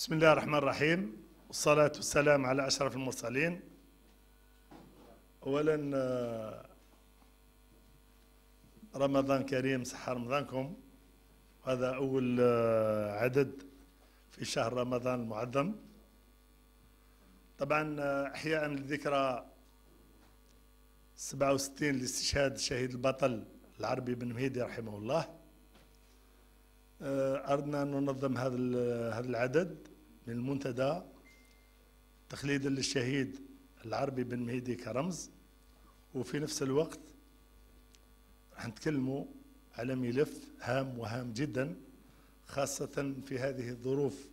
بسم الله الرحمن الرحيم، والصلاة والسلام على أشرف المرسلين. أولا رمضان كريم، صحة رمضانكم. هذا أول عدد في شهر رمضان المعظم. طبعا إحياء للذكرى 67 لاستشهاد الشهيد البطل العربي بن مهيدي رحمه الله. أردنا أن ننظم هذا العدد من المنتدى تخليدا للشهيد العربي بن مهيدي كرمز، وفي نفس الوقت راح نتكلموا على ملف هام وهام جدا، خاصة في هذه الظروف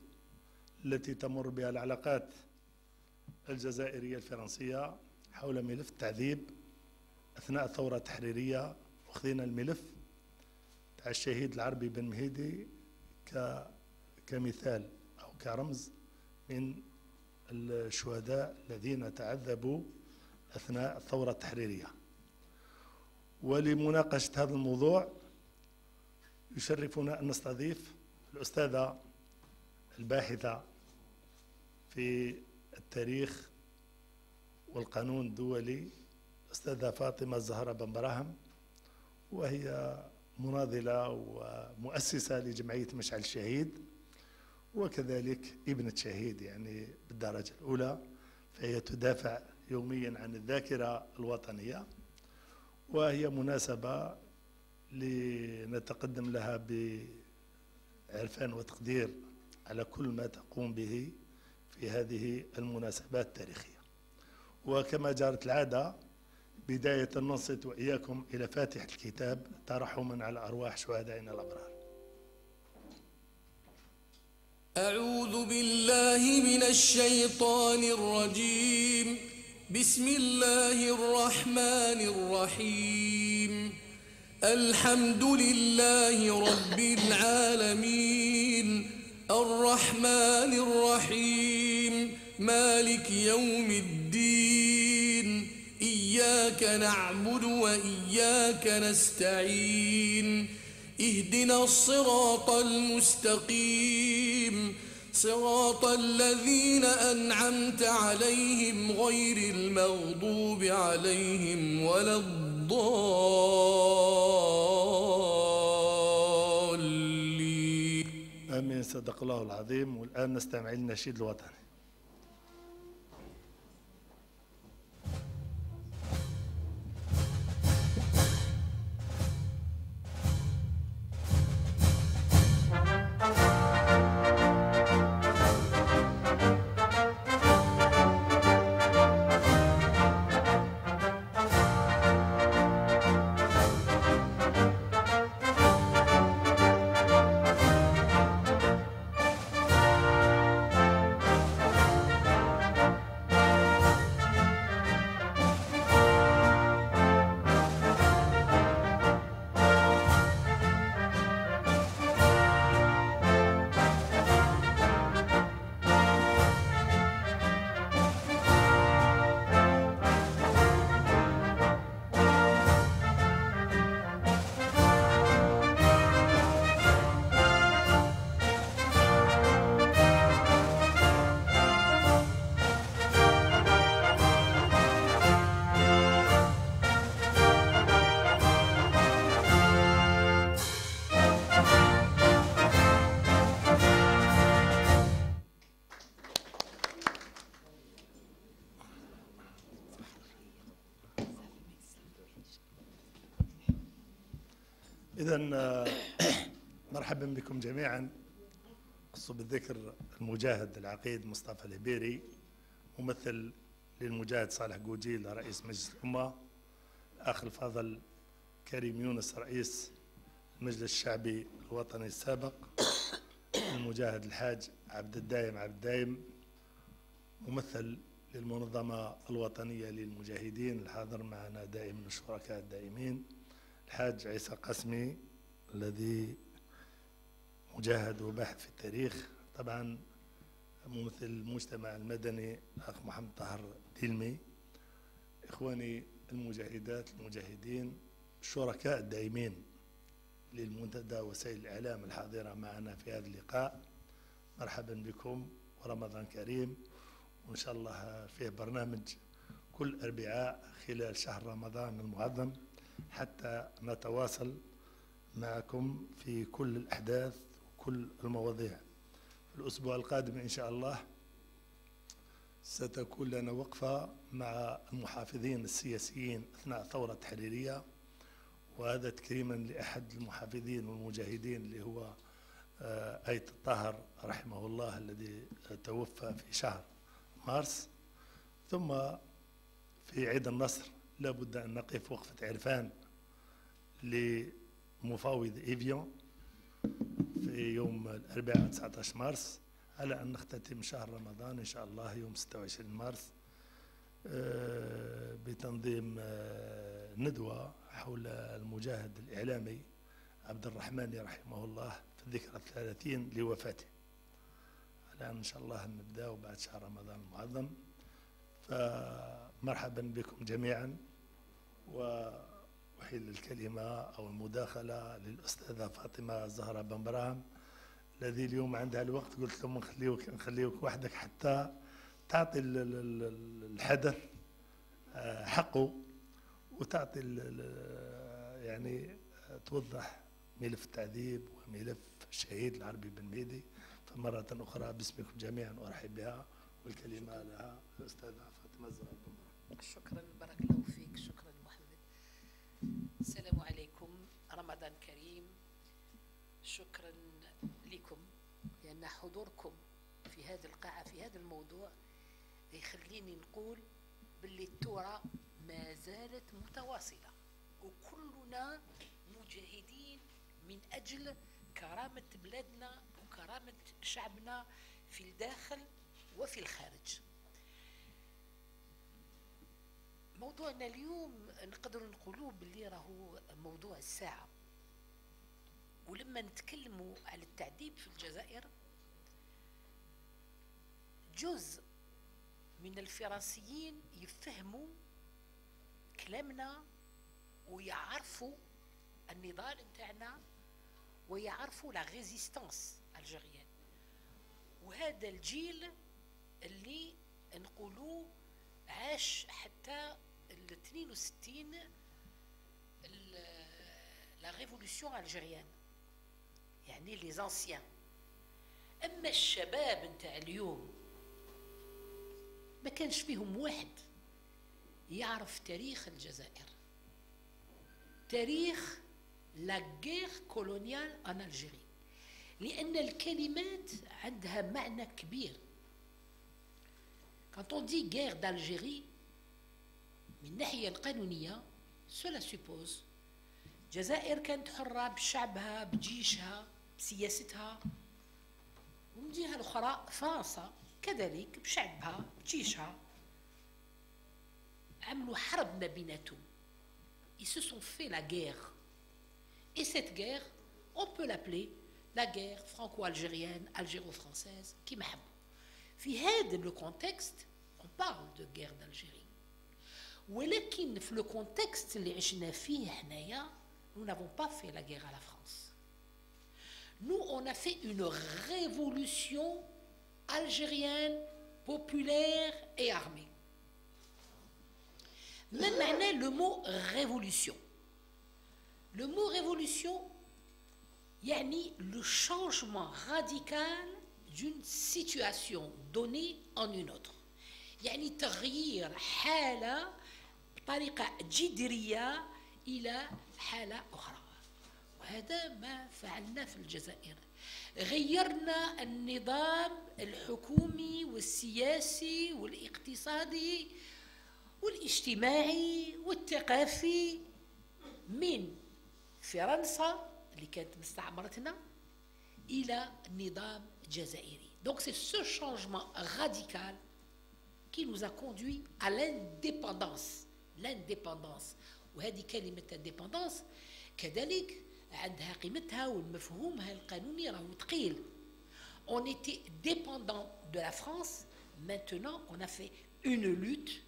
التي تمر بها العلاقات الجزائرية الفرنسية حول ملف التعذيب أثناء الثورة التحريرية. وخذينا الملف تاع الشهيد العربي بن مهيدي كمثال أو كرمز من الشهداء الذين تعذبوا أثناء الثورة التحريرية. ولمناقشة هذا الموضوع يشرفنا أن نستضيف الأستاذة الباحثة في التاريخ والقانون الدولي الأستاذة فاطمة الزهراء بن براهم، وهي مناضلة ومؤسسة لجمعية مشعل الشهيد، وكذلك ابنة شهيد يعني بالدرجة الأولى، فهي تدافع يوميا عن الذاكرة الوطنية. وهي مناسبة لنتقدم لها بعرفان وتقدير على كل ما تقوم به في هذه المناسبات التاريخية. وكما جرت العادة، بداية ننصت وإياكم إلى فاتحة الكتاب ترحما على أرواح شهدائنا الأبرار. أعوذ بالله من الشيطان الرجيم. بسم الله الرحمن الرحيم. الحمد لله رب العالمين، الرحمن الرحيم، مالك يوم الدين، إياك نعبد وإياك نستعين، اهدنا الصراط المستقيم، صراط الذين أنعمت عليهم غير المغضوب عليهم ولا الضالين. آمين. صدق الله العظيم. والآن نستمع للنشيد الوطني. إذن مرحبا بكم جميعا. خص بالذكر المجاهد العقيد مصطفى الهبيري، ممثل للمجاهد صالح قوجيل رئيس مجلس الأمة، الأخ الفاضل كريم يونس رئيس المجلس الشعبي الوطني السابق، المجاهد الحاج عبد الدايم ممثل للمنظمة الوطنية للمجاهدين الحاضر معنا دائما الشركاء الدائمين، الحاج عيسى قسمي الذي مجاهد وباحث في التاريخ، طبعا ممثل المجتمع المدني الأخ محمد طاهر ديلمي، إخواني المجاهدات المجاهدين الشركاء الدائمين للمنتدى وسائل الإعلام الحاضرة معنا في هذا اللقاء، مرحبا بكم ورمضان كريم، وإن شاء الله فيه برنامج كل أربعاء خلال شهر رمضان المعظم حتى نتواصل معكم في كل الأحداث وكل المواضيع. في الأسبوع القادم إن شاء الله ستكون لنا وقفة مع المحافظين السياسيين أثناء الثورة التحريرية، وهذا تكريما لأحد المحافظين والمجاهدين اللي هو أيت الطاهر رحمه الله الذي توفى في شهر مارس. ثم في عيد النصر لا بد أن نقف وقفة عرفان لمفاوض إيفيون في يوم الأربعاء 19 مارس، على أن نختتم شهر رمضان إن شاء الله يوم 26 مارس بتنظيم ندوة حول المجاهد الإعلامي عبد الرحمن رحمه الله في الذكرى 30 لوفاته. الآن إن شاء الله نبدأ بعد شهر رمضان المعظم. فمرحبا بكم جميعا، وأحيل الكلمة أو المداخلة للأستاذة فاطمة زهرة بن براهم الذي اليوم عندها الوقت. قلت لهم نخليوك وحدك حتى تعطي الحدث حقه، وتعطي يعني توضح ملف التعذيب وملف الشهيد العربي بن مهدي. فمرة أخرى باسمكم جميعا أرحب بها، والكلمة لها الأستاذة فاطمة زهرة بن براهم. شكرا، بارك الله فيك. شكرا محمد. السلام عليكم، رمضان كريم. شكرا لكم لأن حضوركم في هذه القاعة في هذا الموضوع يخليني نقول باللي الثورة ما زالت متواصلة، وكلنا مجاهدين من أجل كرامة بلادنا وكرامة شعبنا في الداخل وفي الخارج. موضوعنا اليوم نقدر نقولوا باللي راهو موضوع الساعة. ولما نتكلموا على التعذيب في الجزائر، جزء من الفرنسيين يفهموا كلامنا ويعرفوا النضال نتاعنا ويعرفوا لا ريزيستانس الجيريان. وهذا الجيل اللي نقولوا عاش حتى ال 62 لا ريفولوسيون الجيريان، يعني لي زانسيان. اما الشباب نتاع اليوم ما كانش فيهم واحد يعرف تاريخ الجزائر، تاريخ لا غير كولونيال ان الجيري، لان الكلمات عندها معنى كبير. quand on dit guerre d'Algérie من الناحيه القانونيه cela suppose الجزائر كانت حرة بشعبها بجيشها بسياستها، ومن الجهة الأخرى فرنسا كذلك بشعبها بجيشها. عملوا حرب ما بيناتهم. Ils se sont fait la guerre. Et cette guerre, on peut l'appeler la guerre franco-algérienne, algéro-française, كيما حبوا. في هذا le contexte, on parle de guerre d'Algérie. ولكن في le contexte اللي عشنا فيه حنايا, nous n'avons pas fait la guerre à la France. Nous, on a fait une révolution algérienne, populaire et armée. Même معنى le mot révolution. Le mot révolution, يعني le changement radical d'une situation donnée en une autre. يعني تغيير حالة بطريقة جذرية إلى حالة أخرى. وهذا ما فعلنا في الجزائر. غيرنا النظام الحكومي والسياسي والاقتصادي والاجتماعي والثقافي من فرنسا اللي كانت مستعمرتنا إلى نظام جزائري. Donc c'est ce changement radical qui nous a conduit à l'indépendance. L'indépendance. وهذه كلمة indépendance كذلك عندها قيمتها والمفهومها القانوني راهو ثقيل. On était dépendant de la France. Maintenant, on a fait une lutte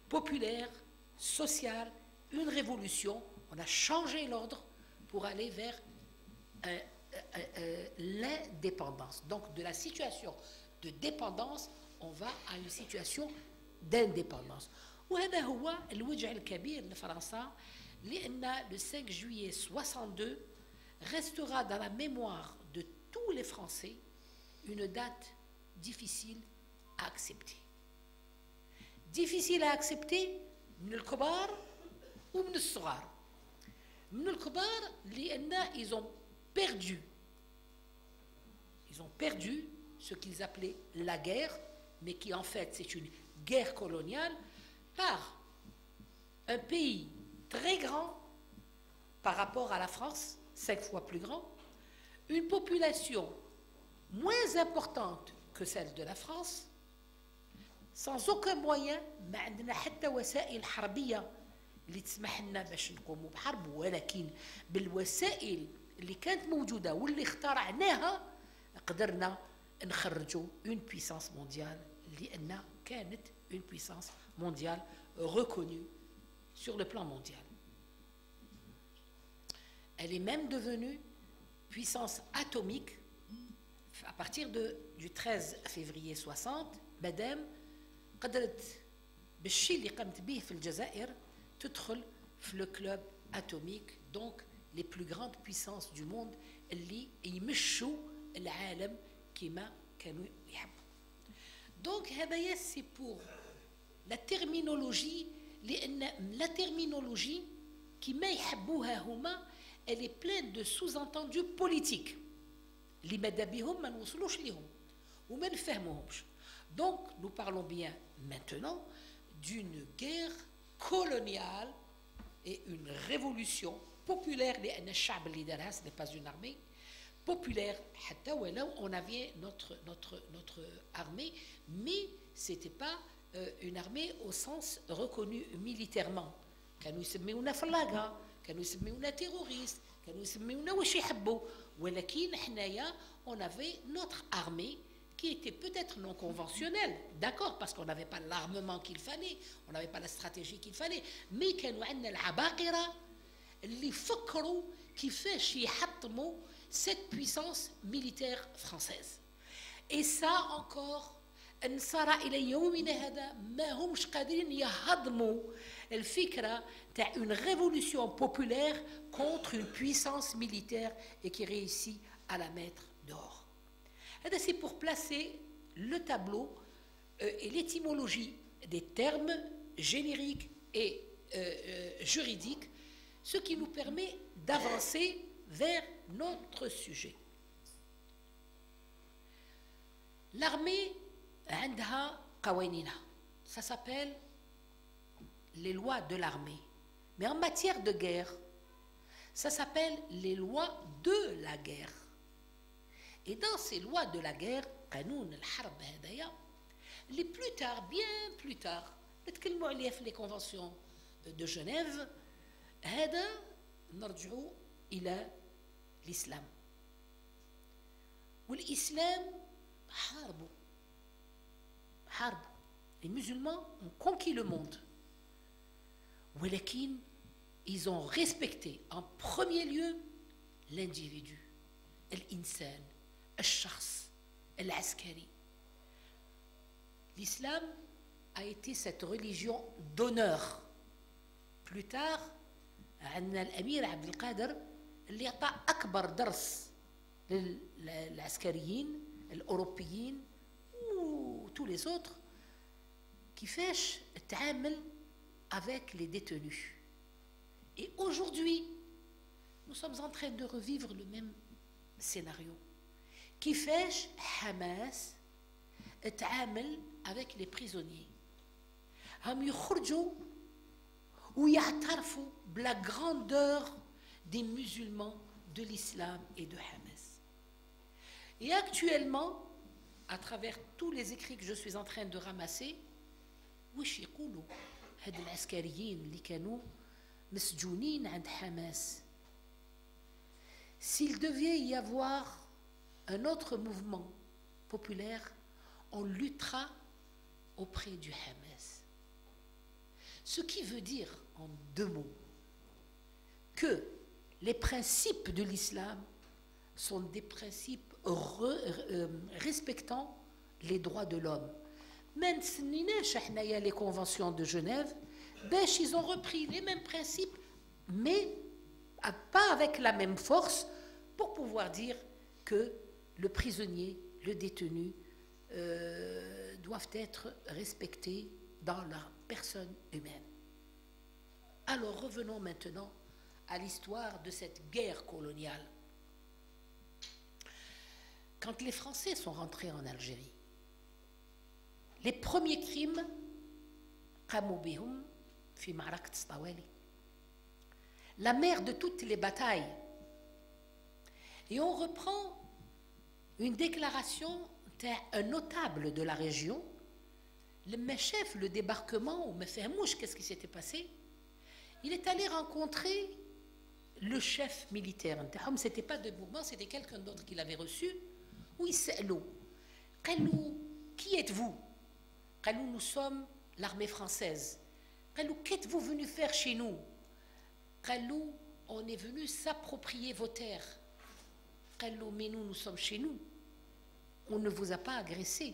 populaire, sociale, une révolution. On a changé l'ordre pour aller vers l'indépendance. Donc de la situation de dépendance, on va à une situation d'indépendance. وهذا هو الوجع الكبير لفرنسا لأن le 5 juillet 62 restera dans la mémoire de tous les Français une date difficile à accepter. Difficile à accepter من الكبار ومن الصغار. من الكبار لأن ils ont perdu ce qu'ils appelaient la guerre, mais qui en fait c'est une guerre coloniale par un pays très grand par rapport à la France, 5 fois plus grand, une population moins importante que celle de la France, sans aucun moyen. ما عندنا حتى وسائل حربية اللي تسمح لنا باش نقوموا بحرب، ولكن بالوسائل اللي كانت موجودة واللي اخترعناها قدرنا نخرجوا une puissance mondiale لأن كانت une puissance mondiale reconnue sur le plan mondial. Elle est même devenue puissance atomique à partir du 13 février 60. مادام قدرت بالشيء اللي قامت به في الجزائر تدخل في le club atomique, donc les plus grandes puissances du monde اللي يمشوا العالم كما كانوا يحبوا. Donc هذايا c'est pour la terminologie لأن la terminologie كما يحبوها هما elle est pleine de sous-entendus politiques اللي ماذا بهم ما نوصلوش ليهم وما نفهموهمش. Donc nous parlons bien maintenant d'une guerre coloniale et une révolution populaire لأن الشعب اللي دارها ce n'est pas une armée populaire حتى ولو on avait notre armée, mais c'était pas une armée au sens reconnu militairement. كانوا يسميونا فلاقة، كانوا يسميونا terroristes، كانوا يسميونا واش يحبوا، ولكن حنايا on avait notre armée qui était peut-être non conventionnelle, d'accord, parce qu'on n'avait pas l'armement qu'il fallait, on n'avait pas la stratégie qu'il fallait, mais كانوا عندنا العباقرة اللي فكروا كيفاش يحطموا cette puissance militaire française. Et ça encore نصارى إلى يومنا هذا ما همش قادرين يهضموا الفكرة تاع une révolution populaire contre une puissance militaire et qui réussit à la mettre dehors. C'est pour placer le tableau et l'étymologie des termes génériques et juridiques, ce qui nous permet d'avancer vers notre sujet. L'armée عندها قوانينها, ça s'appelle les lois de l'armée. Mais en matière de guerre, ça s'appelle les lois de la guerre. Et dans ces lois de la guerre, قانون الحرب هذايا, les plus tard, bien plus tard, نتكلموا عليها في les conventions de Genève, هذا نرجعوا إلى الإسلام. والإسلام حاربوا. Les musulmans ont conquis le monde. ولكن ils ont respecté en premier lieu l'individu, الإنسان, الشخص, العسكري. L'islam a été cette religion d'honneur. Plus tard, عندنا الأمير عبد القادر اللي أعطى أكبر درس للعسكريين الأوروبيين ou tous les autres كيفاش التعامل avec les détenus. Et aujourd'hui, nous sommes en train de revivre le même scénario. كيفاش حماس تعامل avec les prisonniers. هم يخرجوا ويعترفوا بلا grandeur des musulmans de l'islam et de Hamas. Et actuellement, à travers tous les écrits que je suis en train de ramasser, واش يقولوا هاد العسكريين اللي كانوا مسجونين عند حماس. S'il devait y avoir un autre mouvement populaire, on luttera auprès du Hamas. Ce qui veut dire, en deux mots, que les principes de l'islam sont des principes respectant les droits de l'homme. Mais les conventions de Genève, ils ont repris les mêmes principes, mais pas avec la même force, pour pouvoir dire que le prisonnier, le détenu, doivent être respectés dans leur personne humaine. Alors revenons maintenant à l'histoire de cette guerre coloniale. Quand les Français sont rentrés en Algérie, les premiers crimes, la mère de toutes les batailles. Et on reprend une déclaration d'un notable de la région, le chef, le débarquement, ou Mefahmouch, qu'est-ce qui s'était passé? Il est allé rencontrer le chef militaire. Ce n'était pas de mouvement, c'était quelqu'un d'autre qui l'avait reçu. Oui, c'est l'eau. Qui êtes-vous? Nous sommes l'armée française. Qu'êtes-vous venu faire chez nous? On est venu s'approprier vos terres. Mais nous sommes chez nous. On ne vous a pas agressé.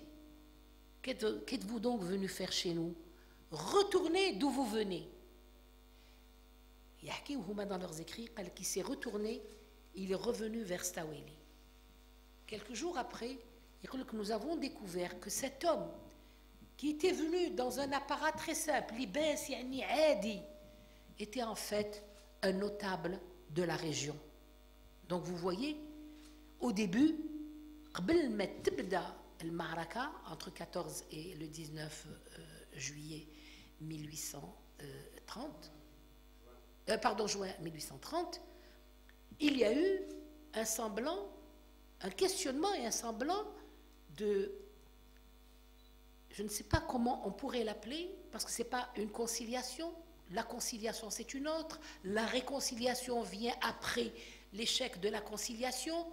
Qu'êtes-vous donc venu faire chez nous? Retournez d'où vous venez. Dans leurs écrits, qui s'est retourné, il est revenu vers Staweli. Quelques jours après, nous avons découvert que cet homme qui était venu dans un apparat très simple, libès, yani adi, était en fait un notable de la région. Donc vous voyez, au début, entre 14 et le 19 juillet 1830, juin 1830, il y a eu un semblant, un questionnement et un semblant de, je ne sais pas comment on pourrait l'appeler, parce que ce n'est pas une conciliation. La conciliation, c'est une autre. La réconciliation vient après l'échec de la conciliation.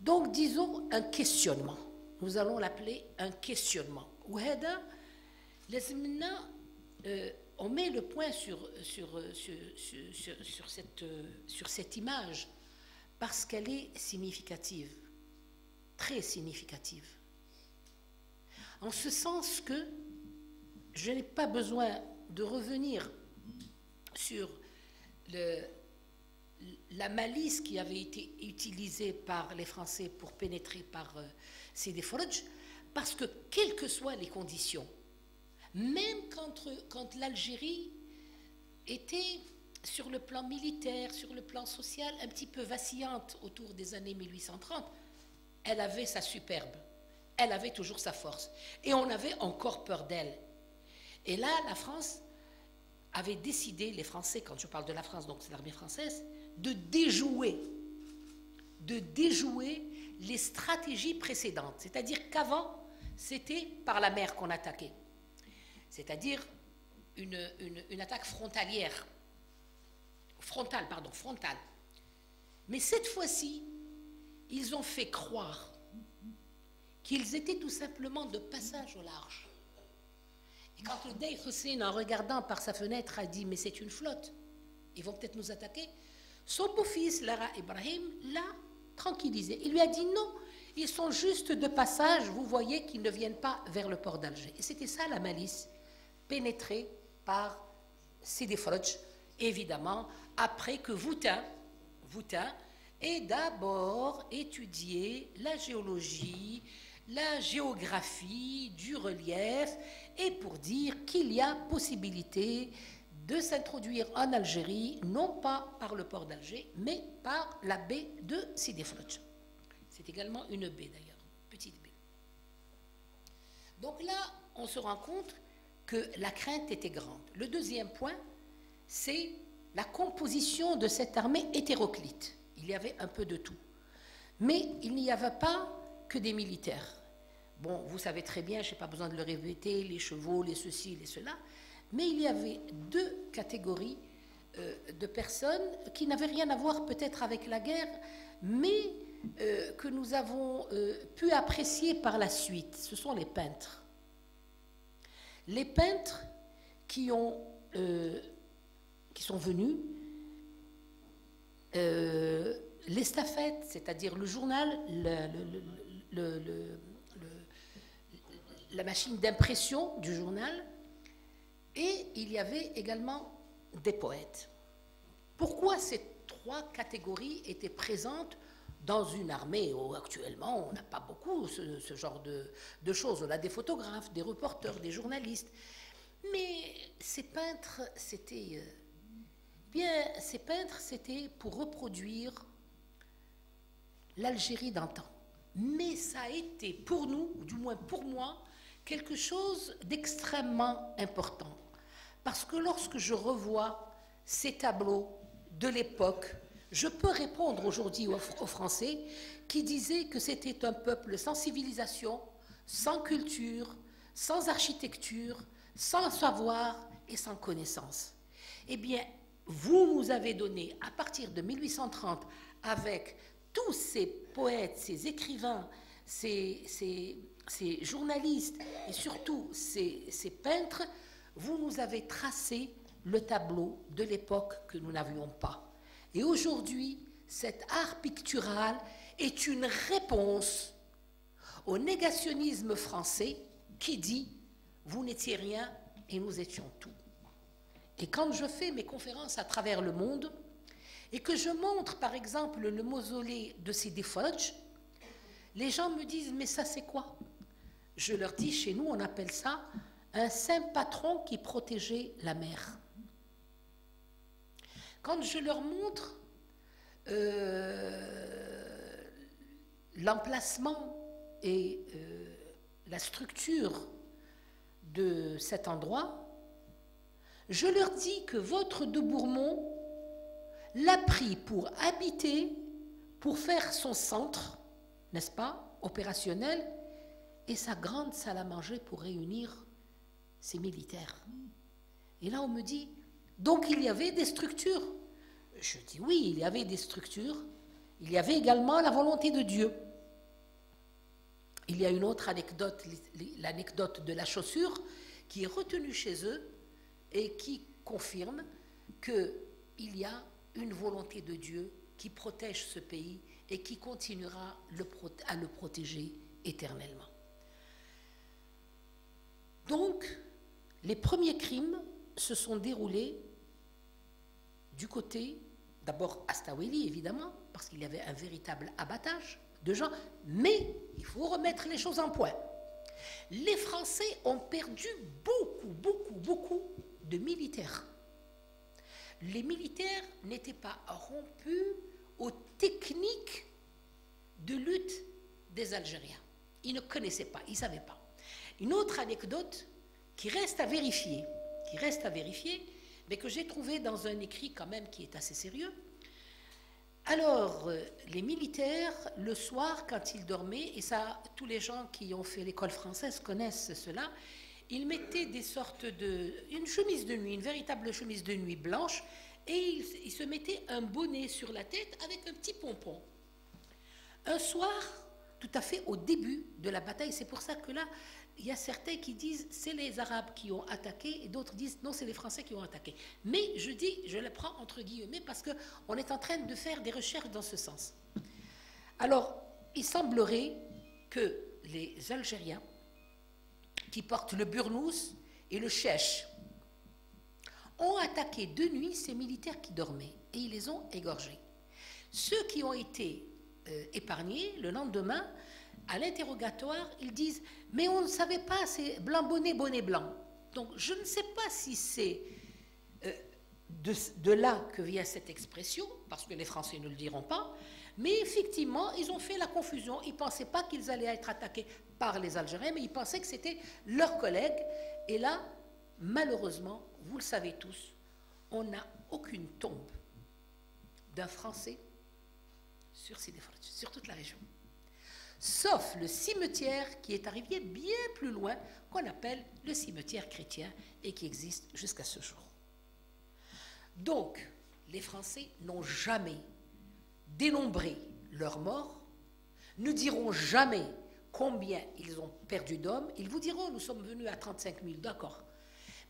Donc, disons un questionnement. Nous allons l'appeler un questionnement. On met le point sur cette image parce qu'elle est significative, très significative. En ce sens que je n'ai pas besoin de revenir sur la malice qui avait été utilisée par les Français pour pénétrer par Sidi Frodj, parce que quelles que soient les conditions, même quand l'Algérie était sur le plan militaire, sur le plan social, un petit peu vacillante autour des années 1830, elle avait sa superbe, elle avait toujours sa force, et on avait encore peur d'elle. Et là, la France avait décidé, les Français, quand je parle de la France, donc c'est l'armée française, de déjouer les stratégies précédentes. C'est-à-dire qu'avant, c'était par la mer qu'on attaquait. C'est-à-dire une attaque frontale. Mais cette fois-ci, ils ont fait croire qu'ils étaient tout simplement de passage au large. Et quand le Dey Hussein, en regardant par sa fenêtre, a dit « mais c'est une flotte, ils vont peut-être nous attaquer », son beau-fils, Lara Ibrahim, l'a tranquillisé. Il lui a dit « non, ils sont juste de passage, vous voyez qu'ils ne viennent pas vers le port d'Alger ». Et c'était ça la malice, pénétrée par Sidi Frodj, évidemment, après que Voutin ait d'abord étudié la géologie, la géographie du relief, et pour dire qu'il y a possibilité de s'introduire en Algérie, non pas par le port d'Alger, mais par la baie de Sidi Frodj. C'est également une baie d'ailleurs, petite baie. Donc là, on se rend compte que la crainte était grande. Le deuxième point, c'est la composition de cette armée hétéroclite. Il y avait un peu de tout. Mais il n'y avait pas que des militaires. Bon, vous savez très bien, je n'ai pas besoin de le répéter, les chevaux, les ceci, les cela, mais il y avait deux catégories de personnes qui n'avaient rien à voir peut-être avec la guerre, mais que nous avons pu apprécier par la suite. Ce sont les peintres. Les peintres qui sont venus, l'estafette, c'est-à-dire le journal, la machine d'impression du journal, et il y avait également des poètes. Pourquoi ces trois catégories étaient présentes dans une armée où actuellement on n'a pas beaucoup ce genre de choses? On a des photographes, des reporters, des journalistes, mais ces peintres, c'était pour reproduire l'Algérie d'antan. Mais ça a été pour nous, ou du moins pour moi, quelque chose d'extrêmement important. Parce que lorsque je revois ces tableaux de l'époque, je peux répondre aujourd'hui aux Français qui disaient que c'était un peuple sans civilisation, sans culture, sans architecture, sans savoir et sans connaissance. Eh bien, vous nous avez donné, à partir de 1830, avec tous ces poètes, ces écrivains, ces journalistes et surtout ces peintres, vous nous avez tracé le tableau de l'époque que nous n'avions pas. Et aujourd'hui, cet art pictural est une réponse au négationnisme français qui dit « vous n'étiez rien et nous étions tout ». Et quand je fais mes conférences à travers le monde et que je montre par exemple le mausolée de Sidi Fodj, les gens me disent « mais ça c'est quoi ?» Je leur dis « chez nous on appelle ça un saint patron qui protégeait la mer ». Quand je leur montre l'emplacement et la structure de cet endroit, je leur dis que votre de Bourmont l'a pris pour habiter, pour faire son centre, n'est-ce pas, opérationnel, et sa grande salle à manger pour réunir ses militaires. Et là, on me dit, donc il y avait des structures. Je dis oui, il y avait des structures. Il y avait également la volonté de Dieu. Il y a une autre anecdote, l'anecdote de la chaussure, qui est retenue chez eux et qui confirme qu'il y a une volonté de Dieu qui protège ce pays et qui continuera à le protéger éternellement. Donc, les premiers crimes se sont déroulés du côté, d'abord Astaoueli évidemment, parce qu'il y avait un véritable abattage de gens, mais il faut remettre les choses en point. Les Français ont perdu beaucoup de militaires. Les militaires n'étaient pas rompus aux techniques de lutte des Algériens. Ils ne connaissaient pas, ils ne savaient pas. Une autre anecdote qui reste à vérifier, mais que j'ai trouvé dans un écrit quand même qui est assez sérieux. Alors, les militaires, le soir, quand ils dormaient, et ça, tous les gens qui ont fait l'école française connaissent cela, ils mettaient une chemise de nuit, une véritable chemise de nuit blanche, et ils se mettaient un bonnet sur la tête avec un petit pompon. Un soir, tout à fait au début de la bataille, c'est pour ça que là, il y a certains qui disent c'est les Arabes qui ont attaqué et d'autres disent non, c'est les Français qui ont attaqué. Mais je dis, je le prends entre guillemets parce qu'on est en train de faire des recherches dans ce sens. Alors, il semblerait que les Algériens qui portent le burnous et le chèche ont attaqué de nuit ces militaires qui dormaient et ils les ont égorgés. Ceux qui ont été épargnés, le lendemain, à l'interrogatoire, ils disent « mais on ne savait pas, c'est blanc bonnet, bonnet blanc ». Donc je ne sais pas si c'est de là que vient cette expression, parce que les Français ne le diront pas, mais effectivement, ils ont fait la confusion. Ils ne pensaient pas qu'ils allaient être attaqués par les Algériens, mais ils pensaient que c'était leurs collègues. Et là, malheureusement, vous le savez tous, on n'a aucune tombe d'un Français sur toute la région. Sauf le cimetière qui est arrivé bien plus loin, qu'on appelle le cimetière chrétien et qui existe jusqu'à ce jour. Donc, les Français n'ont jamais dénombré leurs morts, ne diront jamais combien ils ont perdu d'hommes. Ils vous diront, nous sommes venus à 35 000, d'accord.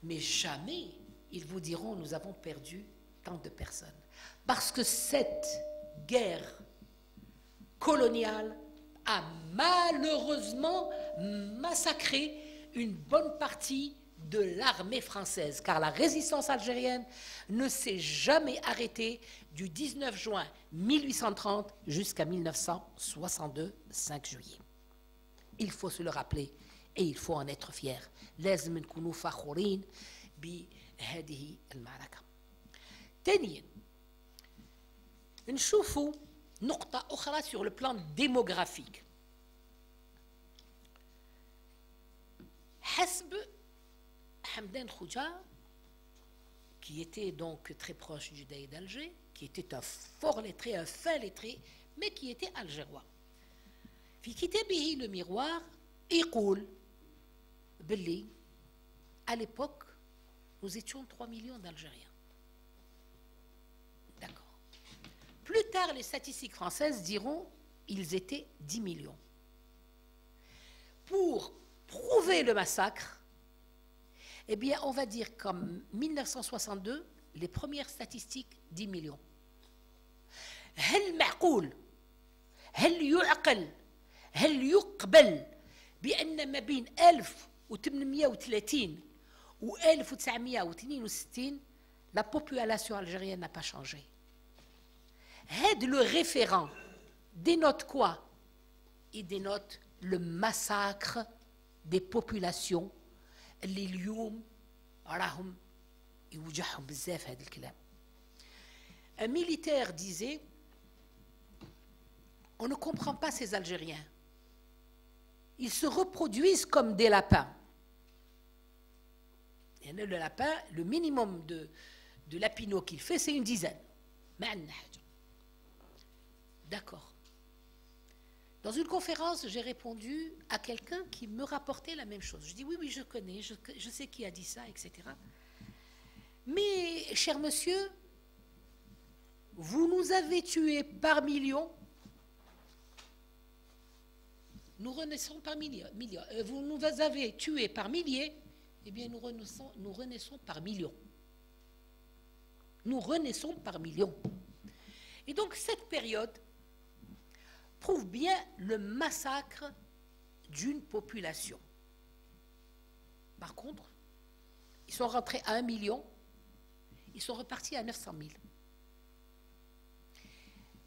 Mais jamais ils vous diront, nous avons perdu tant de personnes. Parce que cette guerre coloniale a malheureusement massacré une bonne partie de l'armée française, car la résistance algérienne ne s'est jamais arrêtée du 19 juin 1830 jusqu'à 1962, 5 juillet. Il faut se le rappeler et il faut en être fier. لازم نكونوا فخورين بهذه المعركة. ثانيا نشوفوا نقطة أخرى sur le plan démographique. حسب Hamdan Khoudja, qui était donc très proche du Daï d'Alger, qui était un fort lettré, un fin lettré, mais qui était algérois. في كتابه le miroir, يقول باللي à l'époque nous étions 3 millions d'Algériens. D'accord. Plus tard, les statistiques françaises diront ils étaient 10 millions. Pour prouver le massacre, eh bien, on va dire qu'en 1962, les premières statistiques, 10 millions. هل معقول هل يعقل هل يقبل بأن ما بين 1830 و 1962 la population algérienne n'a pas changé. هذا le référent dénote quoi? Il dénote le massacre des populations اللي اليوم راهم يوجعهم بزاف هذا الكلام. Un militaire disait on ne comprend pas ces Algériens. Ils se reproduisent comme des lapins. Et le lapin, le minimum de lapinaux qu'il fait, c'est une dizaine. D'accord. Dans une conférence, j'ai répondu à quelqu'un qui me rapportait la même chose. Je dis oui, oui, je connais, je sais qui a dit ça, etc. Mais, cher monsieur, vous nous avez tués par millions, nous renaissons par millions. Vous nous avez tués par milliers, eh bien nous renaissons par millions. Nous renaissons par millions. Et donc cette période prouve bien le massacre d'une population. Par contre, ils sont rentrés à 1 million, ils sont repartis à 900 000.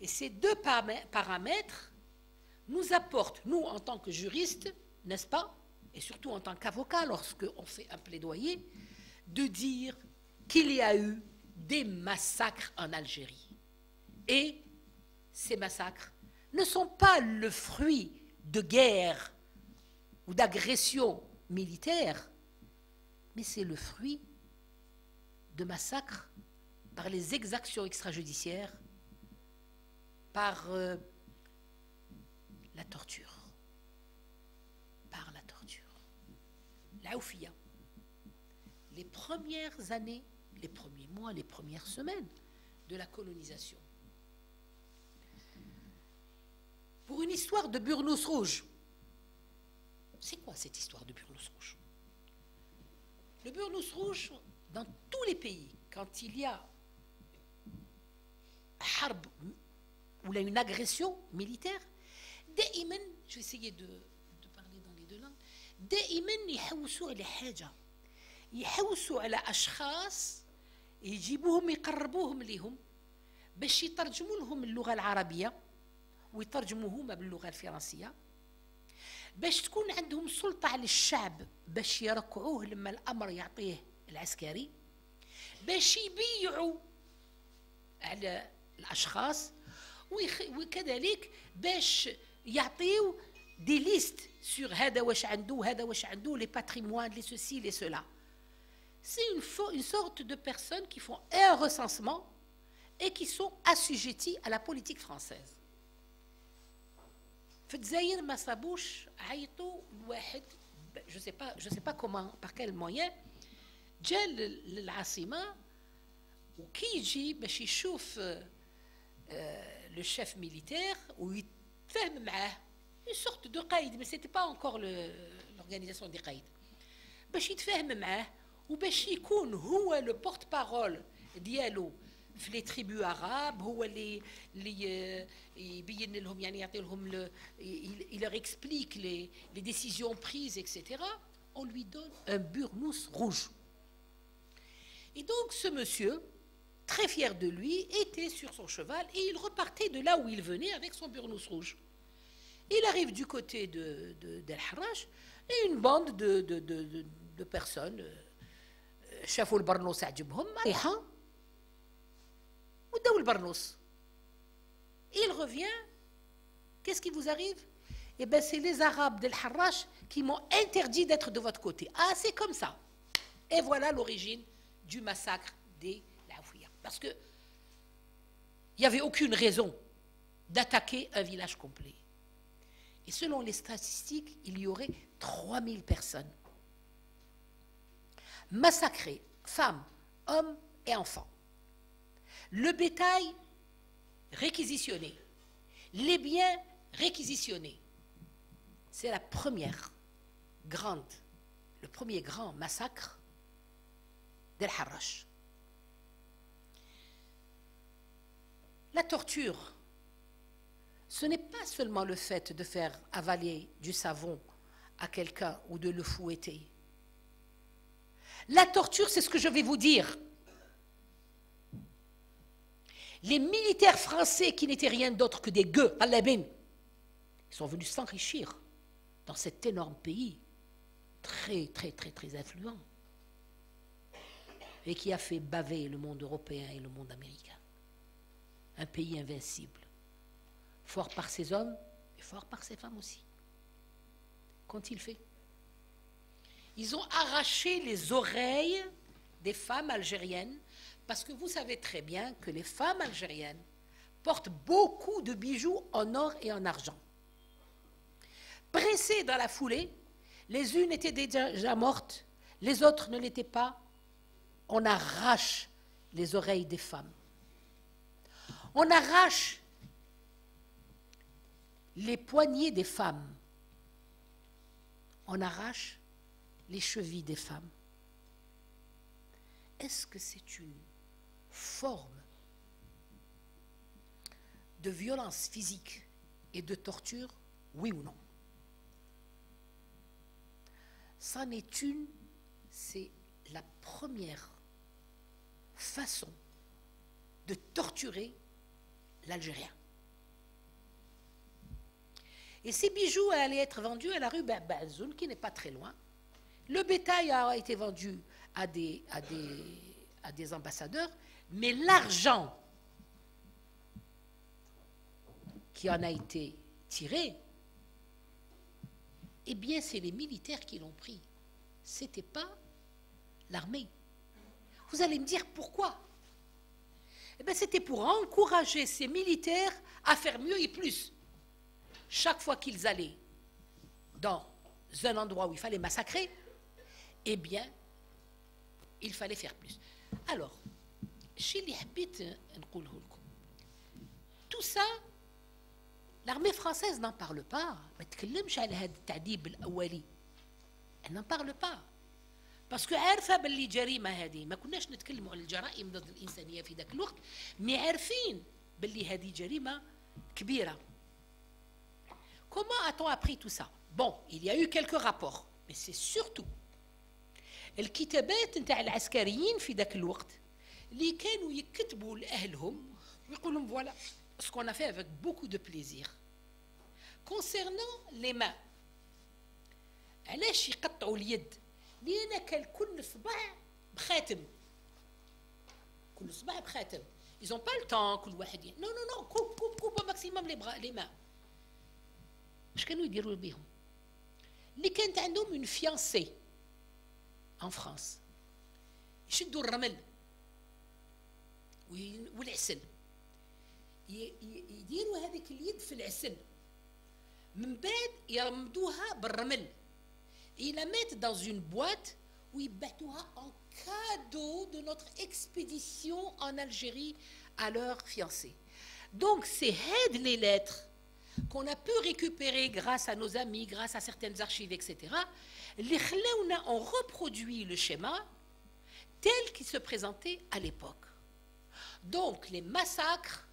Et ces deux paramètres nous apportent, nous en tant que juristes, n'est-ce pas, et surtout en tant qu'avocats, lorsqu'on fait un plaidoyer, de dire qu'il y a eu des massacres en Algérie. Et ces massacres ne sont pas le fruit de guerre ou d'agression militaire, mais c'est le fruit de massacres par les exactions extrajudiciaires, par la torture. Par la torture. L'Aoufia. Les premières années, les premiers mois, les premières semaines de la colonisation. Pour une histoire de Burnous rouge. C'est quoi cette histoire de Burnous rouge? Le Burnous rouge, dans tous les pays, quand il y a harb ou une agression militaire, دائما, je vais essayer de parler dans les deux langues, دائما يحوسوا على حاجة, يحوسوا على أشخاص يجيبوهم يقربوهم لهم باش يترجموا لهم اللغة العربية ويترجموا هما باللغة الفرنسية باش تكون عندهم سلطة على الشعب باش يركعوه لما الأمر يعطيه العسكري باش يبيعوا على الأشخاص وكذلك باش يعطيو دي ليست sur هذا واش عنده وهذا واش عنده les patrimoines, les ceci, les cela. C'est une sorte de personnes qui font un recensement et qui sont assujetties à la politique française. في الجزائر ما صابوش عيطوا لواحد je sais pas comment par quel moyen جا للعاصمة وكي يجي باش يشوف le chef militaire ويتفاهم معاه une sorte de قايد mais c'était pas encore l'organisation des قايد باش يتفاهم معاه وباش يكون هو le porte-parole ديالو في لي تريبو عرب هو اللي يبين لهم يعني يعطي لهم il leur explique les décisions prises etc. on lui donne un burnous rouge. Et donc ce monsieur, très fier de lui, était sur son cheval et il repartait de là où il venait avec son burnous rouge. Il arrive du côté d'El Harrach et une bande de personnes شافوا البرنوس عجبهم ريحة وداو البرنوس. Il revient, qu'est-ce qui vous arrive? Eh bien, c'est les Arabes d'El Harrach qui m'ont interdit d'être de votre côté. Ah, c'est comme ça. Et voilà l'origine du massacre des Laouia. Parce que il n'y avait aucune raison d'attaquer un village complet. Et selon les statistiques, il y aurait 3000 personnes massacrées, femmes, hommes et enfants. Le bétail réquisitionné, les biens réquisitionnés. C'est le premier grand massacre d'El Harrach. La torture, ce n'est pas seulement le fait de faire avaler du savon à quelqu'un ou de le fouetter. La torture, c'est ce que je vais vous dire. Les militaires français qui n'étaient rien d'autre que des gueux, ils sont venus s'enrichir dans cet énorme pays, très, très, très, très influent, et qui a fait baver le monde européen et le monde américain. Un pays invincible, fort par ses hommes et fort par ses femmes aussi. Qu'ont-ils fait? Ils ont arraché les oreilles des femmes algériennes, parce que vous savez très bien que les femmes algériennes portent beaucoup de bijoux en or et en argent. Pressées dans la foulée, les unes étaient déjà mortes, les autres ne l'étaient pas. On arrache les oreilles des femmes. On arrache les poignets des femmes. On arrache les chevilles des femmes. Est-ce que c'est une forme de violence physique et de torture, oui ou non? C'en est une, c'est la première façon de torturer l'Algérien. Et ces bijoux allaient être vendus à la rue Bazoun, qui n'est pas très loin. Le bétail a été vendu à des ambassadeurs, mais l'argent qui en a été tiré, eh bien, c'est les militaires qui l'ont pris. Ce n'était pas l'armée. Vous allez me dire pourquoi? Eh bien, c'était pour encourager ces militaires à faire mieux et plus. Chaque fois qu'ils allaient dans un endroit où il fallait massacrer, eh bien, il fallait faire plus. Alors, tout ça, l'armée française n'en parle pas. Elle n'en parle pas. parce que عارفه باللي جريمه هذه ما كناش نتكلموا على الجرائم ضد الانسانيه في ذاك الوقت مي عارفين باللي هذه جريمه كبيره. Comment a-t-on appris tout ça? Bon, il y a eu quelques rapports, mais c'est surtout الكتابات نتاع العسكريين في ذاك الوقت اللي كانوا يكتبوا لاهلهم ويقولوا لهم voilà ce qu'on a fait avec beaucoup de plaisir. Concernant les mains, علاش يقطعوا اليد؟ لأن كان كل صباع بخاتم. كل صباع بخاتم. Ils n'ont pas le temps كل واحد non non non coupe au maximum les mains. اش كانوا يديروا بهم؟ اللي كانت عندهم une fiancée en France يشدوا الرمل والعسل يديروا هذيك اليد في العسل من بعد يرمدوها بالرمل. Ils la mettent dans une boîte où ils battuha en cadeau de notre expédition en Algérie à leur fiancé. Donc, c'est les lettres qu'on a pu récupérer grâce à nos amis, grâce à certaines archives, etc. Les khléouna ont reproduit le schéma tel qu'il se présentait à l'époque. Donc, les massacres,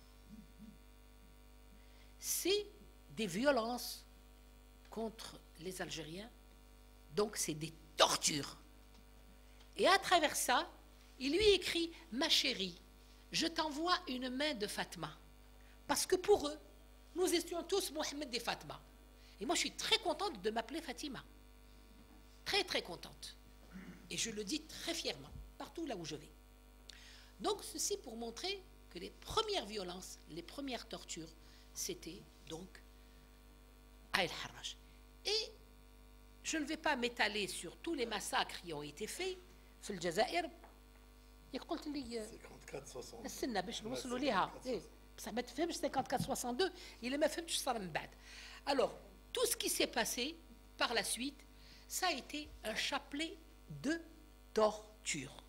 c'est des violences contre les Algériens. Donc, torture. Et à travers ça, il lui écrit « Ma chérie, je t'envoie une main de Fatma. » Parce que pour eux, nous étions tous Mohamed et Fatma. Et moi, je suis très contente de m'appeler Fatima. Très, très contente. Et je le dis très fièrement, partout là où je vais. Donc, ceci pour montrer que les premières violences, les premières tortures, c'était donc à El Harraj. Et je ne vais pas m'étaler sur tous les massacres qui ont été faits. في الجزائر قلت لي 54 استنى باش نوصلوا ليها بصح ما تفهمش 54 62 الا ما فهمتش صار من بعد. Alors tout ce qui s'est passé par la suite, ça a été un chapelet de torture.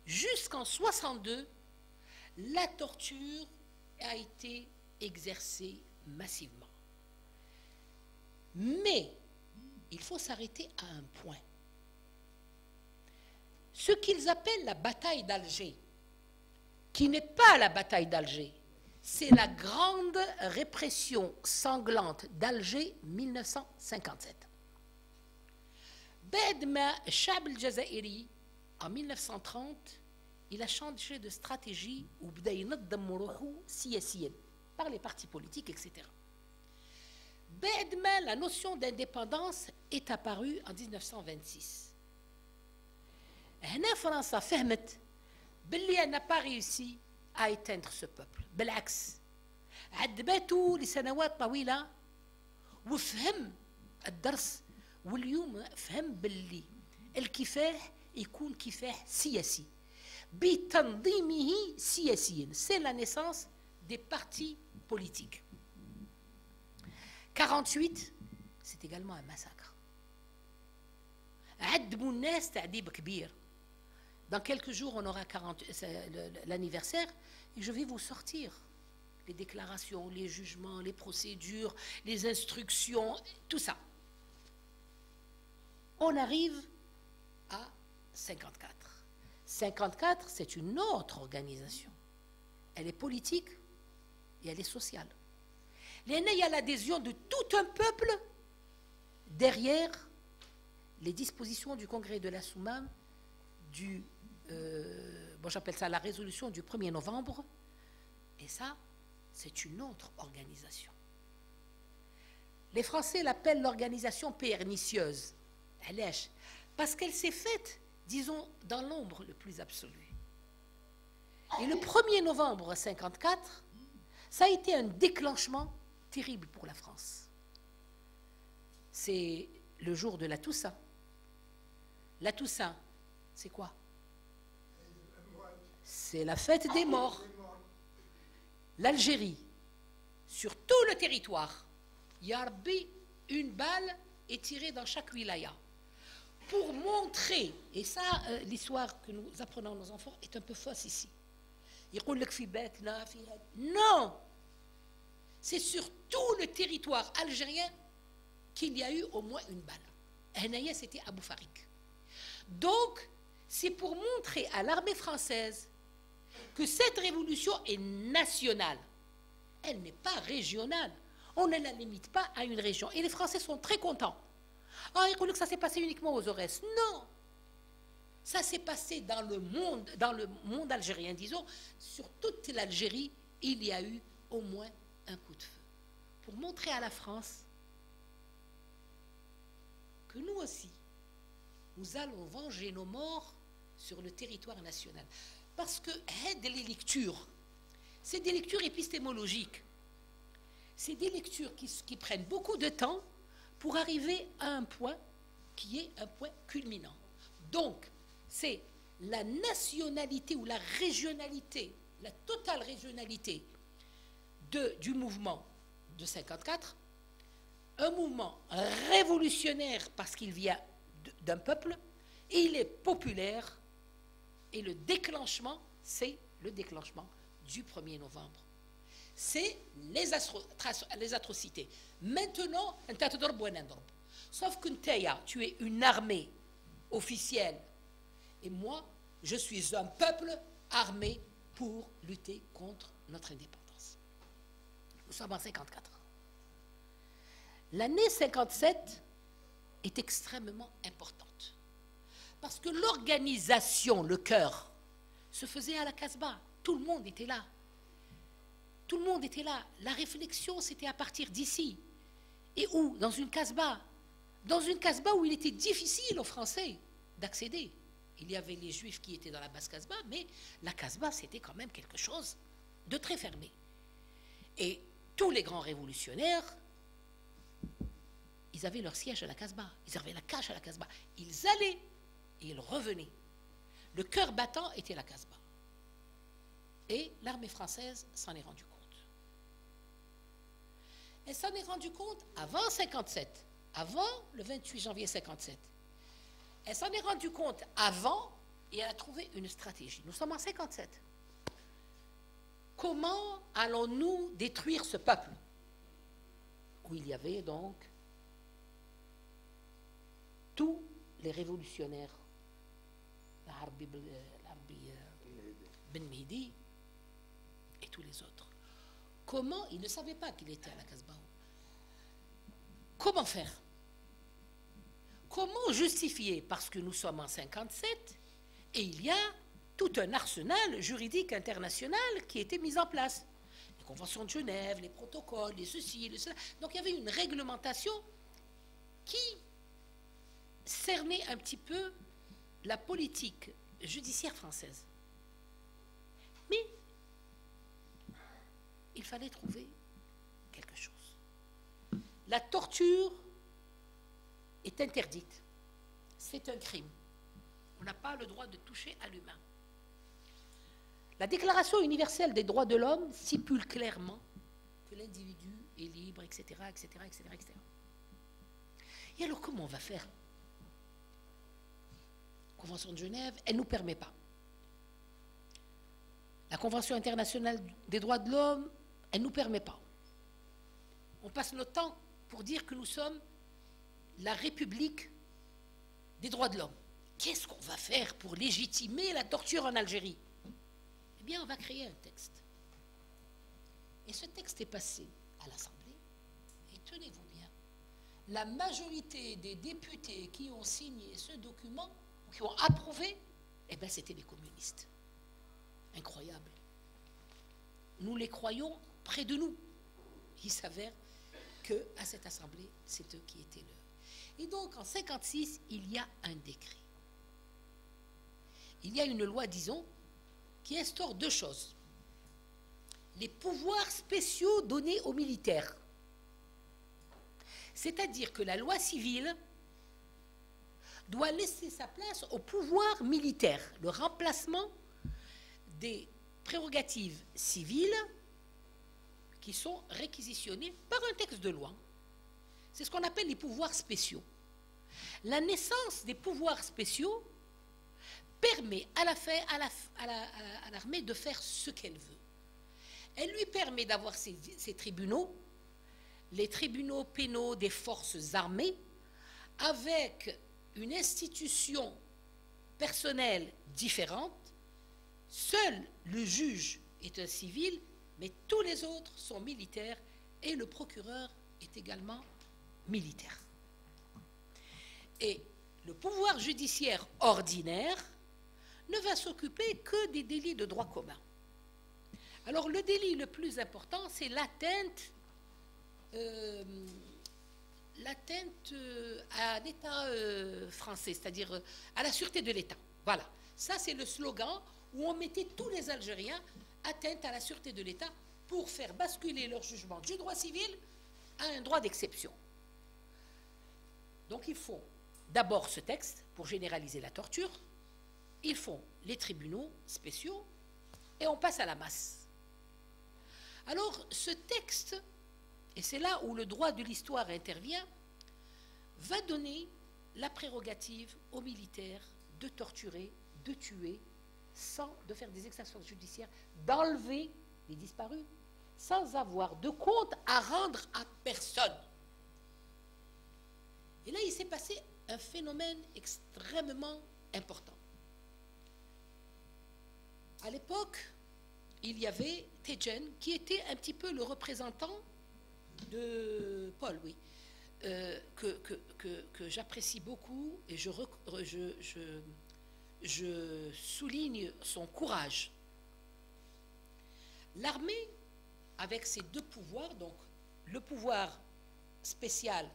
Jusqu'en 62, la torture a été exercée massivement. Mais il faut s'arrêter à un point. Ce qu'ils appellent la bataille d'Alger, qui n'est pas la bataille d'Alger, c'est la grande répression sanglante d'Alger 1957. بعد ما الشعب الجزائري en 1930 il a changé de stratégie وبدا ينظم روحه سياسيا par les partis politiques, etc. بعد ما la notion d'indépendance est apparue en 1926. هنا فرنسا فهمت باللي n'a pas réussi à éteindre ce peuple. بالعكس عذبته لسنوات طويلة وفهم الدرس، واليوم فهم باللي الكفاح يكون كفاح سياسي بتنظيمه سياسيا. C'est la naissance des partis politiques. 48, c'est également un massacre. عذبوا الناس تعذيب كبير. Dans quelques jours, on aura l'anniversaire et je vais vous sortir les déclarations, les jugements, les procédures, les instructions, tout ça. On arrive à 54. 54, c'est une autre organisation. Elle est politique et elle est sociale. Il y a l'adhésion de tout un peuple derrière les dispositions du Congrès de la Soumam j'appelle ça la résolution du 1er novembre, et ça, c'est une autre organisation. Les Français l'appellent l'organisation pernicieuse. Parce qu'elle s'est faite, disons, dans l'ombre le plus absolu. Et le 1er novembre 1954, ça a été un déclenchement terrible pour la France. C'est le jour de la Toussaint. La Toussaint, c'est quoi? C'est la fête des morts. L'Algérie, sur tout le territoire, Yarbi, une balle est tirée dans chaque wilaya. Pour montrer, et ça, l'histoire que nous apprenons à nos enfants est un peu fausse ici. Non! C'est sur tout le territoire algérien qu'il y a eu au moins une balle. C'était Abou Farik. Donc, c'est pour montrer à l'armée française que cette révolution est nationale. Elle n'est pas régionale. On ne la limite pas à une région. Et les Français sont très contents. Ah, ils croient que ça s'est passé uniquement aux Aurès. Non! Ça s'est passé dans le monde algérien, disons. Sur toute l'Algérie, il y a eu au moins un coup de feu. Pour montrer à la France que nous aussi, nous allons venger nos morts sur le territoire national. Parce que les lectures, c'est des lectures épistémologiques. C'est des lectures qui prennent beaucoup de temps pour arriver à un point qui est un point culminant. Donc, c'est la nationalité ou la régionalité, la totale régionalité du mouvement de 54, un mouvement révolutionnaire parce qu'il vient d'un peuple, et il est populaire, et le déclenchement, c'est le déclenchement du 1er novembre. C'est les atrocités. Maintenant, sauf que tu es une armée officielle, et moi, je suis un peuple armé pour lutter contre notre indépendance. Nous sommes en 54. L'année 57, est extrêmement importante. Parce que l'organisation, le cœur, se faisait à la Casbah. Tout le monde était là. Tout le monde était là. La réflexion, c'était à partir d'ici. Et où? Dans une Casbah. Dans une Casbah où il était difficile aux Français d'accéder. Il y avait les Juifs qui étaient dans la basse Casbah, mais la Casbah, c'était quand même quelque chose de très fermé. Et tous les grands révolutionnaires, ils avaient leur siège à la Casbah. Ils avaient la cache à la Casbah. Ils allaient et ils revenaient. Le cœur battant était la Casbah. Et l'armée française s'en est rendue compte. Elle s'en est rendue compte avant 57, avant le 28 janvier 57. Elle s'en est rendue compte avant et elle a trouvé une stratégie. Nous sommes en 57. Comment allons-nous détruire ce peuple? Où il y avait donc tous les révolutionnaires, l'Arbi Ben Mehdi et tous les autres. Comment? Ils ne savaient pas qu'il était à la Casbah. Comment faire? Comment justifier? Parce que nous sommes en 57 et il y a tout un arsenal juridique international qui était mis en place. Les conventions de Genève, les protocoles, les ceci, les cela. Donc il y avait une réglementation qui cernait un petit peu la politique judiciaire française. Mais il fallait trouver quelque chose. La torture est interdite. C'est un crime. On n'a pas le droit de toucher à l'humain. La Déclaration universelle des droits de l'homme stipule clairement que l'individu est libre, etc., etc., etc., etc. Et alors, comment on va faire? La Convention de Genève, elle ne nous permet pas. La Convention internationale des droits de l'homme, elle ne nous permet pas. On passe notre temps pour dire que nous sommes la République des droits de l'homme. Qu'est-ce qu'on va faire pour légitimer la torture en Algérie? Eh bien, on va créer un texte. Et ce texte est passé à l'Assemblée. Et tenez-vous bien, la majorité des députés qui ont signé ce document, qui ont approuvé, eh bien, c'était les communistes. Incroyable. Nous les croyons près de nous. Il s'avère qu'à cette Assemblée, c'est eux qui étaient là. Et donc, en 56, il y a un décret. Il y a une loi, disons, qui instaure deux choses. Les pouvoirs spéciaux donnés aux militaires. C'est-à-dire que la loi civile doit laisser sa place au pouvoir militaire, le remplacement des prérogatives civiles qui sont réquisitionnées par un texte de loi. C'est ce qu'on appelle les pouvoirs spéciaux. La naissance des pouvoirs spéciaux permet à l'armée de faire ce qu'elle veut. Elle lui permet d'avoir ses tribunaux, les tribunaux pénaux des forces armées, avec une institution personnelle différente. Seul le juge est un civil, mais tous les autres sont militaires et le procureur est également militaire. Et le pouvoir judiciaire ordinaire ne va s'occuper que des délits de droit commun. Alors le délit le plus important, c'est l'atteinte à l'État français, c'est-à-dire à la sûreté de l'État. Voilà, ça c'est le slogan où on mettait tous les Algériens atteinte à la sûreté de l'État pour faire basculer leur jugement du droit civil à un droit d'exception. Donc il faut d'abord ce texte pour généraliser la torture, il faut les tribunaux spéciaux et on passe à la masse. Alors ce texte, et c'est là où le droit de l'histoire intervient, va donner la prérogative aux militaires de torturer, de tuer, sans de faire des exactions judiciaires, d'enlever les disparus, sans avoir de compte à rendre à personne. Et là, il s'est passé un phénomène extrêmement important. À l'époque, il y avait Tejen, qui était un petit peu le représentant de Paul, oui, que j'apprécie beaucoup et je souligne son courage. L'armée, avec ses deux pouvoirs, donc le pouvoir spécial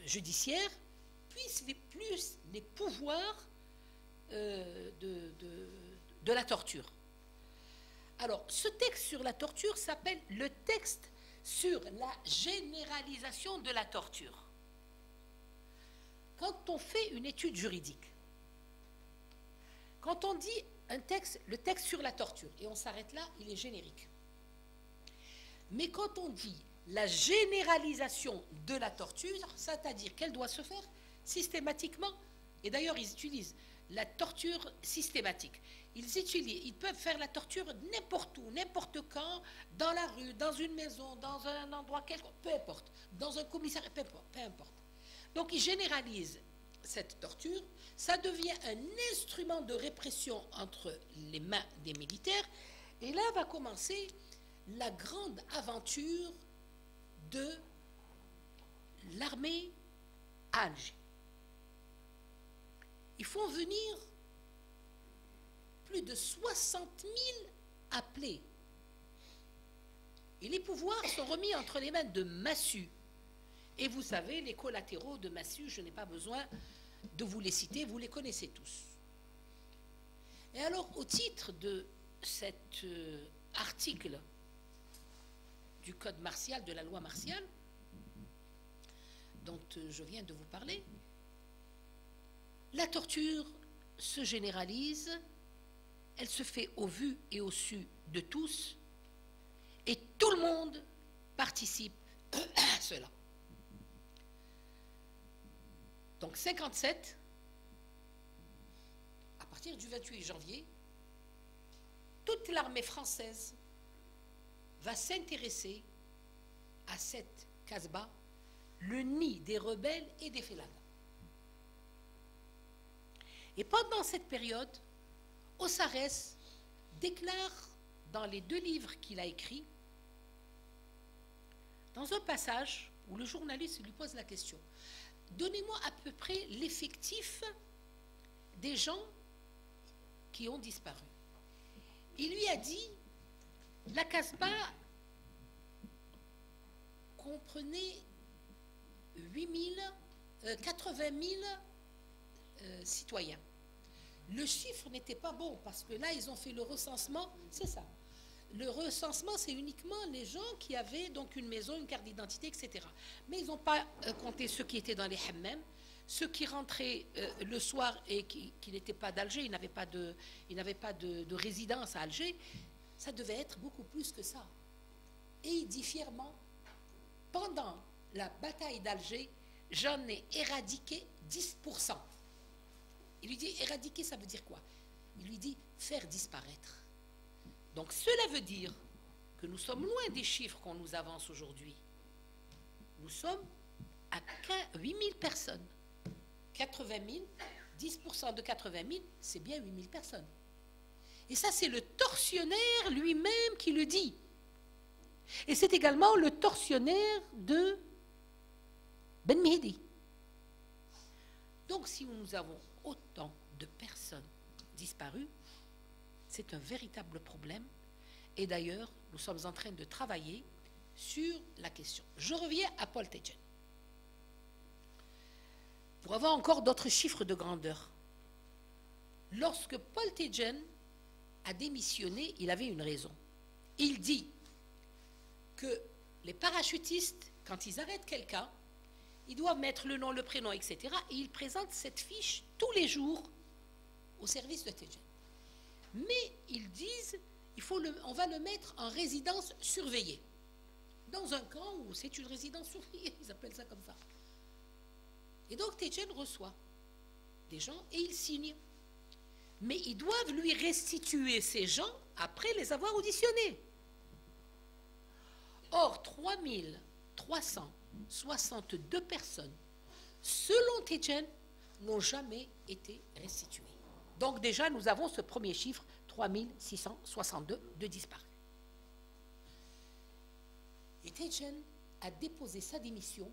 judiciaire, plus les pouvoirs de la torture. Alors, ce texte sur la torture s'appelle le texte sur la généralisation de la torture. Quand on fait une étude juridique, quand on dit le texte sur la torture, et on s'arrête là, il est générique. Mais quand on dit la généralisation de la torture, c'est-à-dire qu'elle doit se faire systématiquement, et d'ailleurs ils utilisent la torture systématique. Ils peuvent faire la torture n'importe où, n'importe quand, dans la rue, dans une maison, dans un endroit quelconque, peu importe, dans un commissariat, peu importe. Donc ils généralisent cette torture, ça devient un instrument de répression entre les mains des militaires, et là va commencer la grande aventure de l'armée à Alger. Ils font venir plus de 60 000 appelés. Et les pouvoirs sont remis entre les mains de Massu. Et vous savez, les collatéraux de Massu, je n'ai pas besoin de vous les citer, vous les connaissez tous. Et alors, au titre de cet article du code martial, de la loi martiale, dont je viens de vous parler, la torture se généralise, elle se fait au vu et au su de tous, et tout le monde participe à cela. Donc 57, à partir du 28 janvier, toute l'armée française va s'intéresser à cette Casbah, le nid des rebelles et des félades. Et pendant cette période, Ossarès déclare dans les 2 livres qu'il a écrits, dans un passage où le journaliste lui pose la question, donnez-moi à peu près l'effectif des gens qui ont disparu. Il lui a dit, la Casbah comprenait 80 000 citoyens. Le chiffre n'était pas bon parce que là, ils ont fait le recensement, c'est ça. Le recensement, c'est uniquement les gens qui avaient donc une maison, une carte d'identité, etc. Mais ils n'ont pas compté ceux qui étaient dans les hammams, ceux qui rentraient le soir et qui n'étaient pas d'Alger, ils n'avaient pas de résidence à Alger. Ça devait être beaucoup plus que ça. Et il dit fièrement, pendant la bataille d'Alger, j'en ai éradiqué 10%. Il lui dit, éradiquer, ça veut dire quoi? Il lui dit, faire disparaître. Donc cela veut dire que nous sommes loin des chiffres qu'on nous avance aujourd'hui. Nous sommes à 8 000 personnes. 80 000, 10% de 80 000, c'est bien 8 000 personnes. Et ça, c'est le tortionnaire lui-même qui le dit. Et c'est également le tortionnaire de Ben Mehdi. Donc, si nous avons autant de personnes disparues, c'est un véritable problème. Et d'ailleurs, nous sommes en train de travailler sur la question. Je reviens à Paul Teitgen. Pour avoir encore d'autres chiffres de grandeur. Lorsque Paul Teitgen a démissionné, il avait une raison. Il dit que les parachutistes, quand ils arrêtent quelqu'un, ils doivent mettre le nom, le prénom, etc. Et ils présentent cette fiche tous les jours au service de Teitgen. Mais ils disent, on va le mettre en résidence surveillée. Dans un camp où c'est une résidence surveillée, ils appellent ça comme ça. Et donc Teitgen reçoit des gens et il signe. Mais ils doivent lui restituer ces gens après les avoir auditionnés. Or, 3362 personnes, selon Teitgen, n'ont jamais été restituées. Donc déjà, nous avons ce premier chiffre, 3662 de disparus. Et Teitgen a déposé sa démission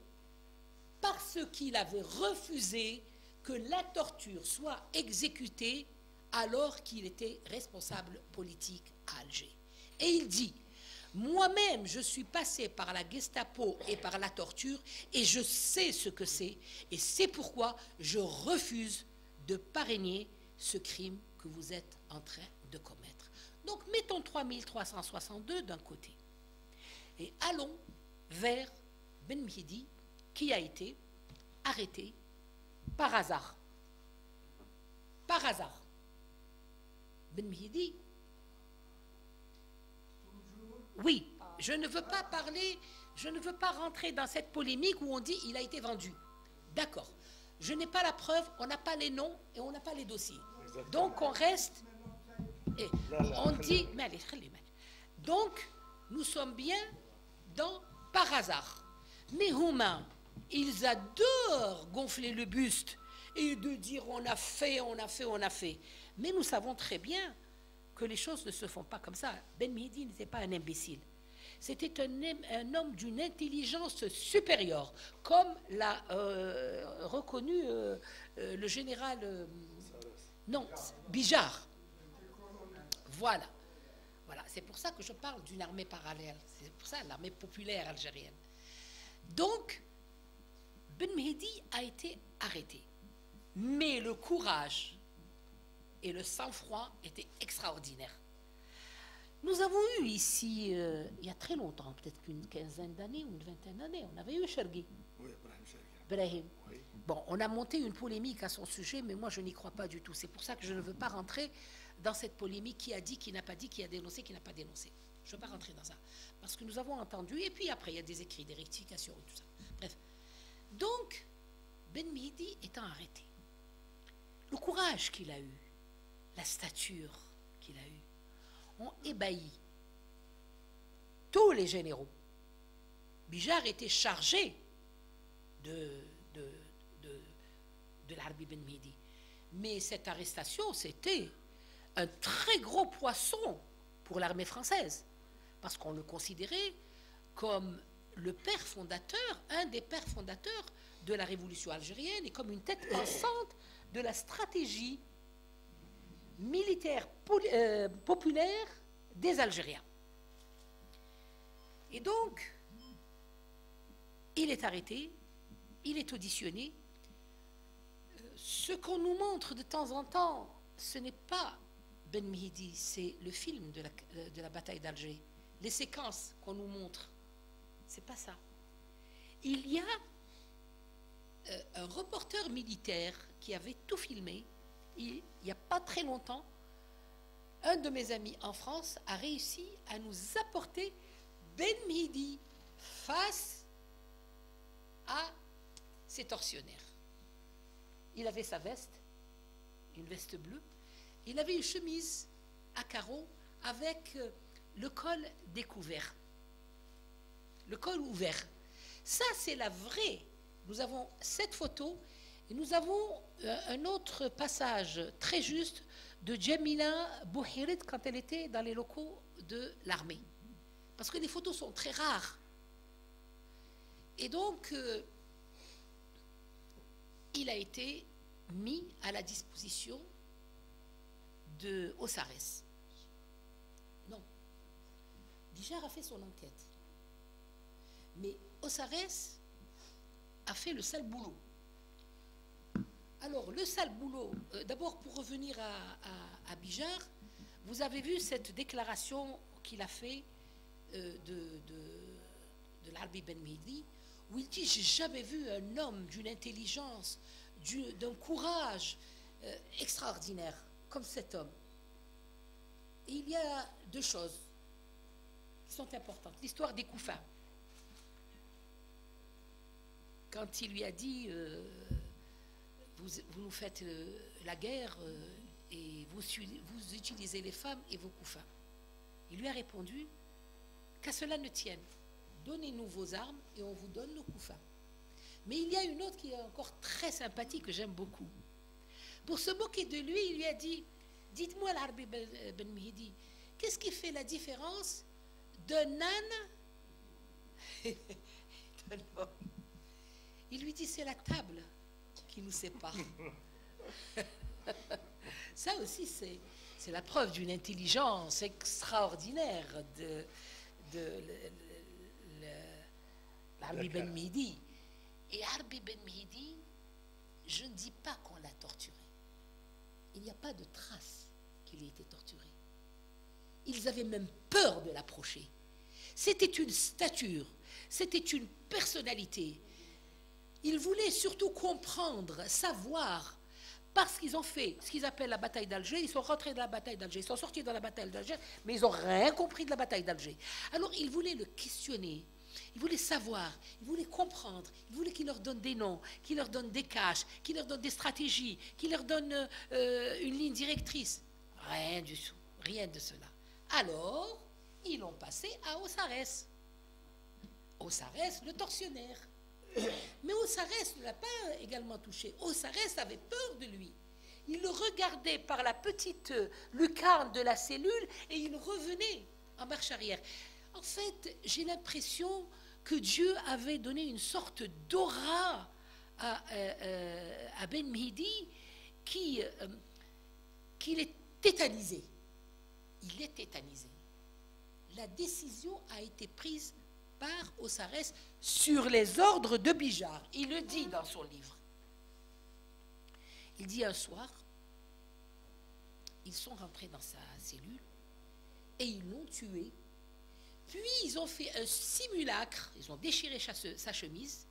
parce qu'il avait refusé que la torture soit exécutée alors qu'il était responsable politique à Alger. Et il dit, moi-même, je suis passé par la Gestapo et par la torture et je sais ce que c'est. Et c'est pourquoi je refuse de parrainer ce crime que vous êtes en train de commettre. Donc, mettons 3362 d'un côté. Et allons vers Ben Mhidi, qui a été arrêté par hasard. Par hasard. Ben Mhidi. Oui, je ne veux pas parler, je ne veux pas rentrer dans cette polémique où on dit il a été vendu. D'accord. Je n'ai pas la preuve, on n'a pas les noms et on n'a pas les dossiers. Donc on reste et on dit mais allez, donc nous sommes bien dans par hasard. Mais Houma, ils adorent gonfler le buste et de dire on a fait, on a fait, on a fait. Mais nous savons très bien que les choses ne se font pas comme ça. Ben Mhidi n'était pas un imbécile. C'était un homme d'une intelligence supérieure, comme l'a reconnu le général non, Bijard. Voilà. Voilà. C'est pour ça que je parle d'une armée parallèle. C'est pour ça l'armée populaire algérienne. Donc, Ben Mhidi a été arrêté. Mais le courage et le sang-froid étaient extraordinaires. Nous avons eu ici, il y a très longtemps, peut-être qu'une quinzaine d'années ou une vingtaine d'années, on avait eu Chergui. Oui, Ibrahim Chergui. Brahim. Oui. Bon, on a monté une polémique à son sujet, mais moi je n'y crois pas du tout. C'est pour ça que je ne veux pas rentrer dans cette polémique qui a dit, qui n'a pas dit, qui a dénoncé, qui n'a pas dénoncé. Je ne veux pas rentrer dans ça. Parce que nous avons entendu, et puis après il y a des écrits, des rectifications et tout ça. Bref. Donc, Ben Mhidi étant arrêté, le courage qu'il a eu, la stature qu'il a eue, ont ébahi tous les généraux. Bijard était chargé de l'Arbi Ben Mhidi. Mais cette arrestation, c'était un très gros poisson pour l'armée française, parce qu'on le considérait comme le père fondateur, un des pères fondateurs de la révolution algérienne et comme une tête pensante de la stratégie militaire populaire des Algériens. Et donc, il est arrêté, il est auditionné. Ce qu'on nous montre de temps en temps, ce n'est pas Ben Mhidi, c'est le film de la bataille d'Alger. Les séquences qu'on nous montre, c'est pas ça. Il y a un reporter militaire qui avait tout filmé. Il n'y a pas très longtemps, un de mes amis en France a réussi à nous apporter Ben Mhidi face à ces tortionnaires. Il avait sa veste, une veste bleue. Il avait une chemise à carreaux avec le col découvert. Le col ouvert. Ça, c'est la vraie. Nous avons cette photo et nous avons un autre passage très juste de Djamila Bouhirit quand elle était dans les locaux de l'armée. Parce que les photos sont très rares. Et donc, il a été mis à la disposition de Ossares. Non. Bijard a fait son enquête. Mais Ossares a fait le sale boulot. Alors, le sale boulot, d'abord pour revenir à Bijard, vous avez vu cette déclaration qu'il a fait de l'Arbi Ben Mhidi, où il dit « J'ai jamais vu un homme d'une intelligence, d'un courage extraordinaire comme cet homme ». Et il y a deux choses qui sont importantes. L'histoire des Koufins. Quand il lui a dit vous nous faites la guerre et vous utilisez les femmes et vos Koufins. Il lui a répondu qu'à cela ne tienne. Donnez-nous vos armes et on vous donne nos Koufins. Mais il y a une autre qui est encore très sympathique, que j'aime beaucoup. Pour se moquer de lui, il lui a dit dites-moi l'Arbi Ben Mhidi, qu'est-ce qui fait la différence d'un âne Il lui dit, c'est la table qui nous sépare. Ça aussi, c'est la preuve d'une intelligence extraordinaire de l'Arbi Ben Mehdi. Et Arbi Ben Mehdi, je ne dis pas qu'on l'a torturé. Il n'y a pas de trace qu'il ait été torturé. Ils avaient même peur de l'approcher. C'était une stature, c'était une personnalité. Ils voulaient surtout comprendre, savoir, parce qu'ils ont fait ce qu'ils appellent la bataille d'Alger. Ils sont rentrés dans la bataille d'Alger, ils sont sortis dans la bataille d'Alger, mais ils n'ont rien compris de la bataille d'Alger. Alors ils voulaient le questionner, ils voulaient savoir, ils voulaient comprendre, ils voulaient qu'il leur donne des noms, qu'il leur donne des caches, qu'il leur donne des stratégies, qu'il leur donne une ligne directrice. Rien du tout, rien de cela. Alors, ils l'ont passé à Osarès. Osarès, le tortionnaire. Mais Osarès ne l'a pas également touché. Osarès avait peur de lui. Il le regardait par la petite lucarne de la cellule et il revenait en marche arrière. En fait, j'ai l'impression que Dieu avait donné une sorte d'aura à Ben Mehdi qu'il est tétanisé. Il est tétanisé. La décision a été prise par Osarès sur les ordres de Bijar. Il le dit dans son livre. Il dit un soir, ils sont rentrés dans sa cellule et ils l'ont tué. Puis ils ont fait un simulacre, ils ont déchiré sa chemise,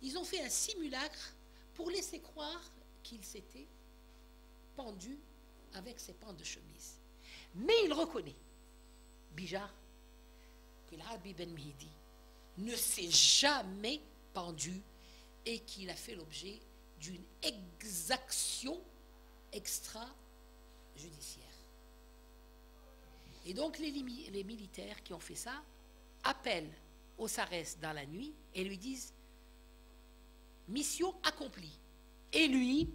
ils ont fait un simulacre pour laisser croire qu'il s'était pendu avec ses pans de chemise. Mais il reconnaît, Bijar, que l'Arbi Ben Mehdi ne s'est jamais pendu et qu'il a fait l'objet d'une exaction extrajudiciaire. Et donc les militaires qui ont fait ça appellent Osarès dans la nuit et lui disent « Mission accomplie ». Et lui,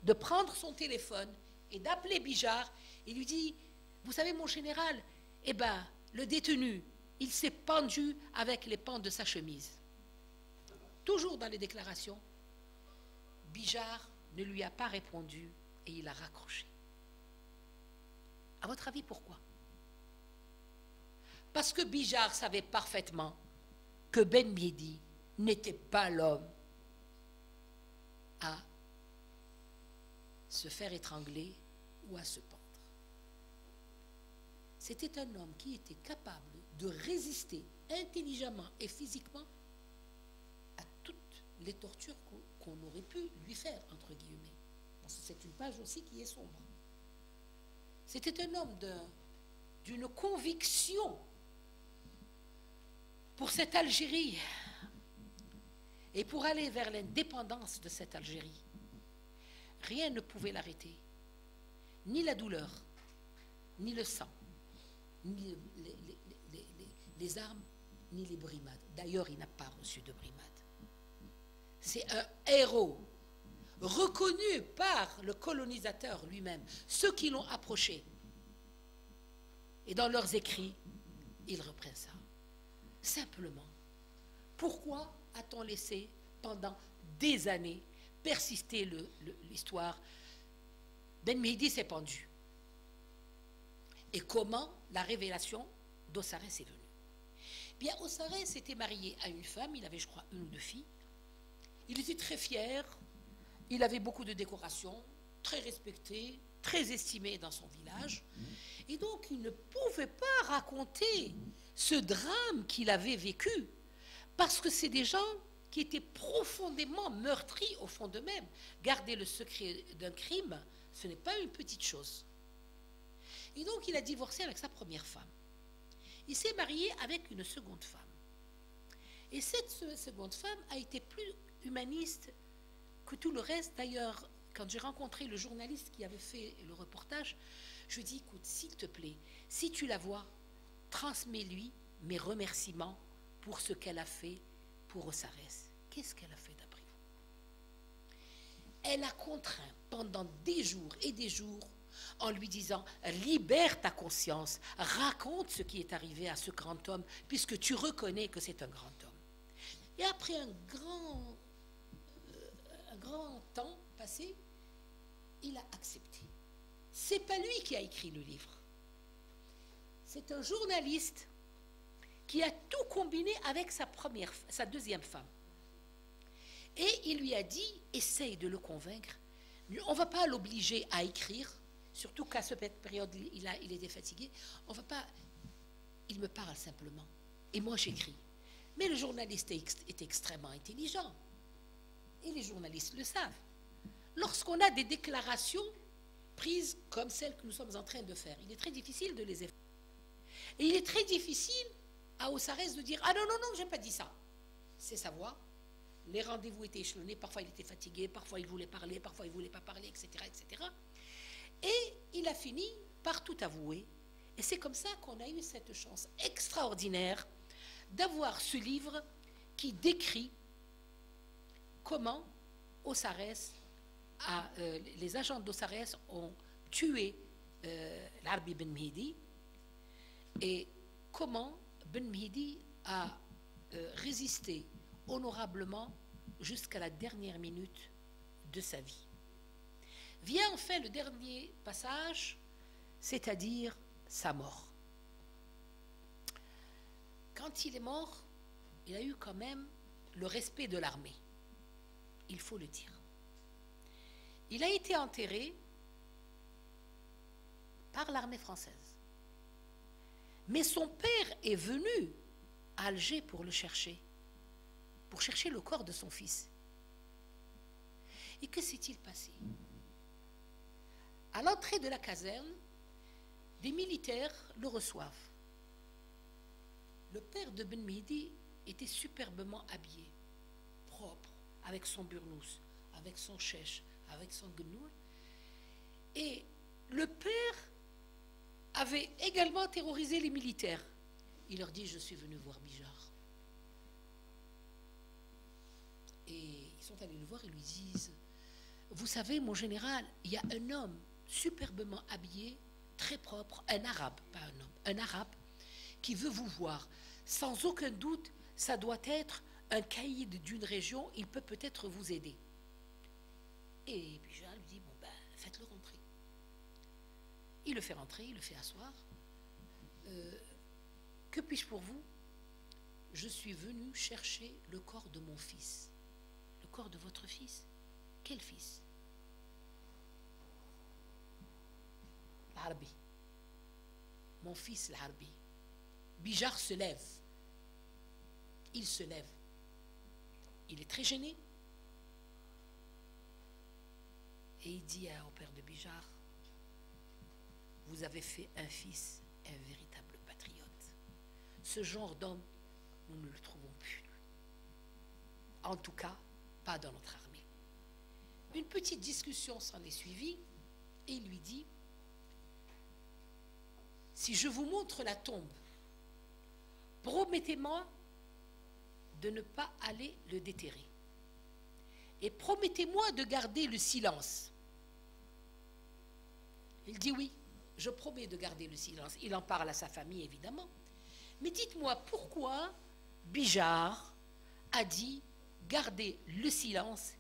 de prendre son téléphone et d'appeler Bijar, il lui dit « Vous savez mon général, eh ben, le détenu, il s'est pendu avec les pans de sa chemise. » Toujours dans les déclarations, Bijar ne lui a pas répondu et il a raccroché. À votre avis, pourquoi? Parce que Bijar savait parfaitement que Ben Mehdi n'était pas l'homme à se faire étrangler ou à se pendre. C'était un homme qui était capable de résister intelligemment et physiquement à toutes les tortures qu'on aurait pu lui faire, entre guillemets. Parce que c'est une page aussi qui est sombre. C'était un homme d'une conviction pour cette Algérie et pour aller vers l'indépendance de cette Algérie. Rien ne pouvait l'arrêter, ni la douleur, ni le sang, ni les armes, ni les brimades. D'ailleurs, il n'a pas reçu de brimades. C'est un héros reconnu par le colonisateur lui-même, ceux qui l'ont approché. Et dans leurs écrits, ils reprennent ça. Simplement, pourquoi a-t-on laissé pendant des années persister l'histoire? Ben Mehdi s'est pendu. Et comment la révélation d'Osarès est venue? Bien, Osarès était marié à une femme, il avait, je crois, 1 ou 2 filles. Il était très fier, il avait beaucoup de décorations, très respecté, très estimé dans son village. Et donc, il ne pouvait pas raconter ce drame qu'il avait vécu, parce que c'est des gens qui étaient profondément meurtris au fond d'eux-mêmes. Garder le secret d'un crime, ce n'est pas une petite chose. Et donc, il a divorcé avec sa première femme. Il s'est marié avec une seconde femme. Et cette seconde femme a été plus humaniste que tout le reste. D'ailleurs, quand j'ai rencontré le journaliste qui avait fait le reportage, je lui ai dit, écoute, s'il te plaît, si tu la vois, transmets-lui mes remerciements pour ce qu'elle a fait pour Osarès. Qu'est-ce qu'elle a fait d'après vous? Elle a contraint pendant des jours et des jours en lui disant « Libère ta conscience, raconte ce qui est arrivé à ce grand homme, puisque tu reconnais que c'est un grand homme. » Et après un grand grand temps passé, il a accepté. C'est pas lui qui a écrit le livre. C'est un journaliste qui a tout combiné avec sa deuxième femme. Et il lui a dit, essaye de le convaincre. On ne va pas l'obliger à écrire, surtout qu'à cette période, il était fatigué. On va pas. Il me parle simplement. Et moi, j'écris. Mais le journaliste est extrêmement intelligent. Et les journalistes le savent. Lorsqu'on a des déclarations prises comme celles que nous sommes en train de faire, il est très difficile de les effacer. Et il est très difficile à Osarès de dire « Ah non, non, non, je n'ai pas dit ça ». C'est sa voix. Les rendez-vous étaient échelonnés. Parfois, il était fatigué. Parfois, il voulait parler. Parfois, il ne voulait pas parler, etc., etc. Et il a fini par tout avouer. Et c'est comme ça qu'on a eu cette chance extraordinaire d'avoir ce livre qui décrit comment Osarès les agents d'Osarès ont tué l'Arbi Ben Mehdi et comment Ben Mehdi a résisté honorablement jusqu'à la dernière minute de sa vie. Vient enfin le dernier passage, c'est-à-dire sa mort. Quand il est mort, il a eu quand même le respect de l'armée, il faut le dire. Il a été enterré par l'armée française. Mais son père est venu à Alger pour le chercher, pour chercher le corps de son fils. Et que s'est-il passé? À l'entrée de la caserne, des militaires le reçoivent. Le père de Ben Mehdi était superbement habillé, propre, avec son burnous, avec son chèche, avec son guenoul. Et le père avait également terrorisé les militaires. Il leur dit, je suis venu voir Bijar. Et ils sont allés le voir et lui disent, vous savez, mon général, il y a un homme superbement habillé, très propre, un arabe, pas un homme, un arabe, qui veut vous voir. Sans aucun doute, ça doit être un caïd d'une région, il peut peut-être vous aider. Et Bijar lui dit, bon ben, faites-le rentrer. Il le fait rentrer, il le fait asseoir. Que puis-je pour vous? Je suis venu chercher le corps de mon fils. Le corps de votre fils? Quel fils? L'Arbi. Mon fils l'Arbi. Bijar se lève. Il se lève. Il est très gêné. Et il dit au père de Bijar, vous avez fait un fils, un véritable patriote. Ce genre d'homme, nous ne le trouvons plus. En tout cas, pas dans notre armée. Une petite discussion s'en est suivie et il lui dit, si je vous montre la tombe, promettez-moi de ne pas aller le déterrer. Et promettez-moi de garder le silence. Il dit oui, je promets de garder le silence. Il en parle à sa famille, évidemment. Mais dites-moi pourquoi Bijar a dit garder le silence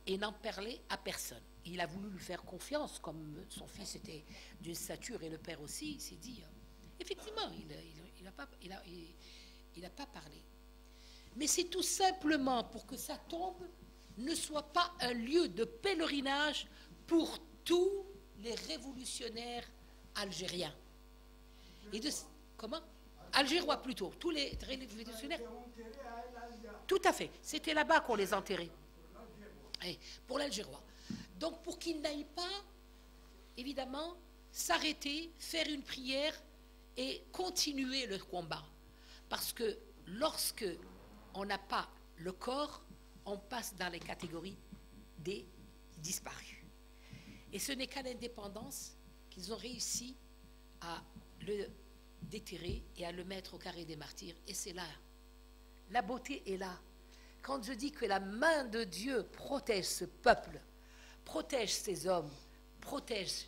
et n'en parler à personne. Il a voulu lui faire confiance, comme son fils était d'une stature et le père aussi, il s'est dit, effectivement, il n'a pas parlé. Mais c'est tout simplement pour que sa tombe ne soit pas un lieu de pèlerinage pour tous les révolutionnaires algériens. Et de, comment? Algérois plutôt, tous les révolutionnaires. Tout à fait, c'était là-bas qu'on les enterrait. Et pour l'Algérois. Donc pour qu'ils n'aillent pas, évidemment, s'arrêter, faire une prière et continuer le combat. Parce que lorsque on n'a pas le corps, on passe dans les catégories des disparus. Et ce n'est qu'à l'indépendance qu'ils ont réussi à le déterrer et à le mettre au carré des martyrs. Et c'est là, la beauté est là. Quand je dis que la main de Dieu protège ce peuple, protège ces hommes, protège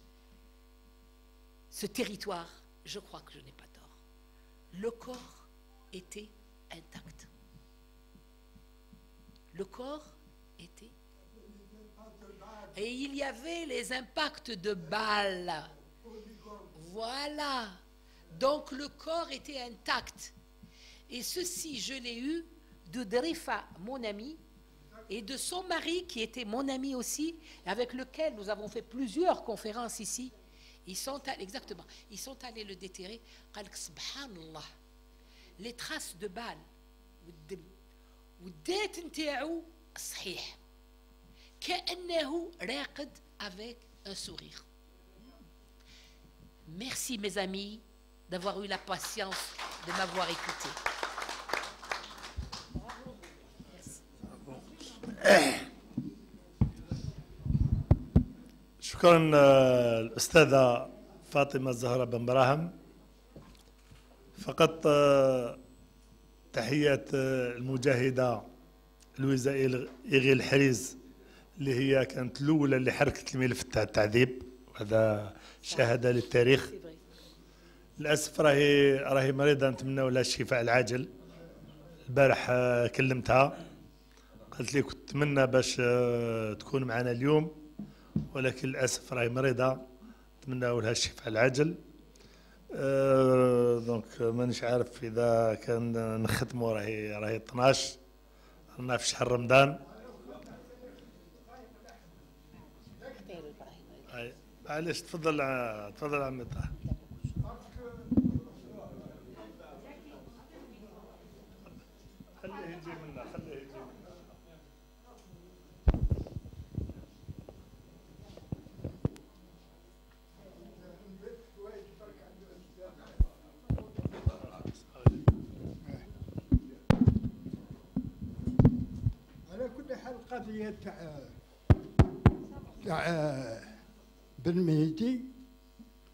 ce territoire, je crois que je n'ai pas tort. Le corps était intact. Le corps était Et il y avait les impacts de balles. Voilà. Donc le corps était intact. Et ceci, je l'ai eu de Drifa, mon ami, et de son mari, qui était mon ami aussi, avec lequel nous avons fait plusieurs conférences ici. Ils sont allés, exactement, ils sont allés le déterrer. Subhanallah, les traces de balles, والديت نتاعو صحيح كأنه راقد avec un sourire. Merci mes amis d'avoir eu la patience de m'avoir écouté. شكرا الأستاذة فاطمة الزهراء بن براهم. فقط تحيات المجاهدة لويزا إيغي الحريز اللي هي كانت الأولى اللي حركت الملف تاع التعذيب، وهذا شهادة للتاريخ. للأسف راهي مريضة، نتمنى لها الشفاء العاجل. البارح كلمتها قالت لي كنت نتمنى باش تكون معنا اليوم، ولكن للأسف راهي مريضة، نتمنى لها الشفاء العاجل. دونك مانيش عارف إذا كان نختموا، راهي 12 رانا في شهر رمضان. معليش تفضل عمي طه. خليه يجي منا. على كل حال القضية تاع بن مهدي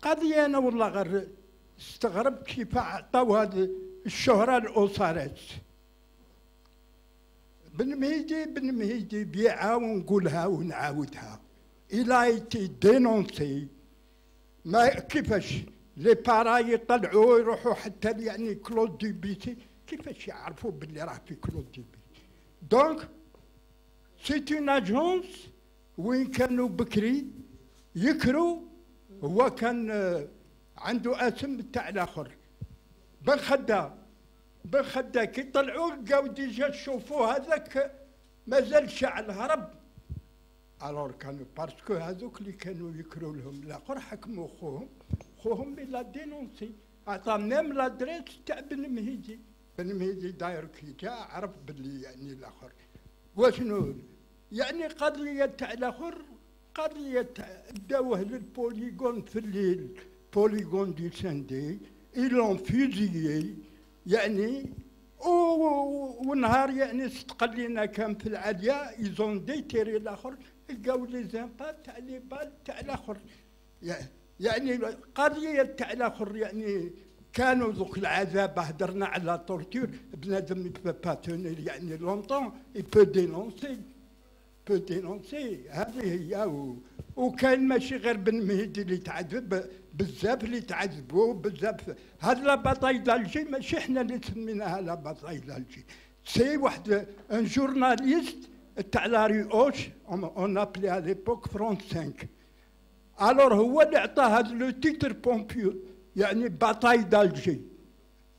قضية أنا والله غير استغربت كيف عطاو هذه الشهرة للأسرات. بن مهدي بيعها ونقولها ونعاودها. إلا ايتي دينونسي ما كيفاش لي بارا يطلعوا يروحوا حتى يعني كلود دي بيتي، كيفاش يعرفوا باللي راه في كلود دي بيتي. دونك سيت اون اجونس وين كانوا بكري يكروا. هو كان عنده اسم تاع الاخر بن خدا كي طلعوا لقاو ديجا شوفوا هذاك مازال شعل هرب. الور كانوا باسكو هذوك اللي كانوا يكروا لهم الاخر حكموا خوهم بلا دينونسي. عطا ميم لادريس تاع بن مهدي داير كي جا عرف باللي يعني الاخر وشنو يعني قضيه تاع الاخر. قضيه داوه للبوليغون في الليل، بوليغون دي ساندي إلون فيزيي يعني ونهار يعني استقلينا كان في العاليه يزون ديتيري الاخر لقاو لي زامبا تاع لي بال تاع الاخر. يعني قضيه تاع الاخر يعني كانوا ذوك العذاب. هدرنا على طورتور بنادم يبقى تونير يعني لونطون يبو دينونسي هذه هي. وكان ماشي غير بن مهدي اللي تعذب، بزاف اللي تعذبوا بزاف. هاد لا باطاي دالجي ماشي حنا اللي سميناها لا باطاي دالجي، سي واحد ان جورناليست تاع لا ريوش اون ابلي ا ليبوك فرونس 5. الور هو اللي عطى هذا لو تيتر بومبيو يعني باطاي دالجي،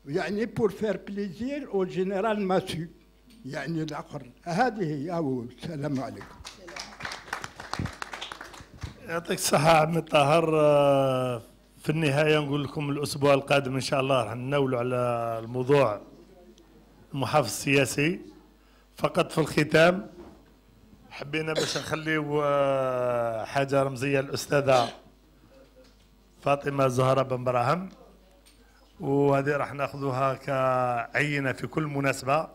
يعني بور فير بليزير او جينيرال ماسو يعني الاخر. هذه هي. السلام عليكم. يعطيك الصحة عمي طاهر. في النهاية نقول لكم الأسبوع القادم إن شاء الله راح نناولوا على الموضوع المحافظ السياسي. فقط في الختام حبينا باش نخليو حاجة رمزية للأستاذة فاطمة الزهراء بن براهم، وهذه راح ناخذوها كعينة في كل مناسبة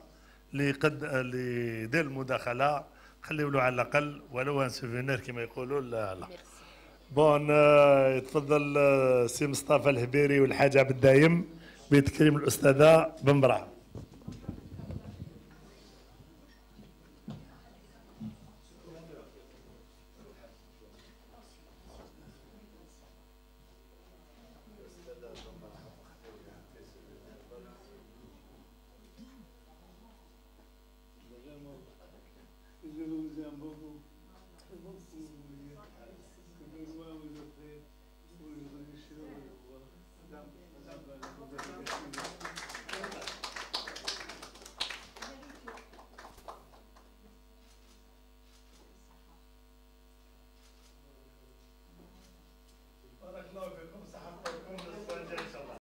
اللي يدير المداخلة خليو له على الأقل ولو ان سوفينير كما يقولوا. لا بون يتفضل سي مصطفى الهبيري والحاجة بالدايم بتكريم الأستاذة بن براهم.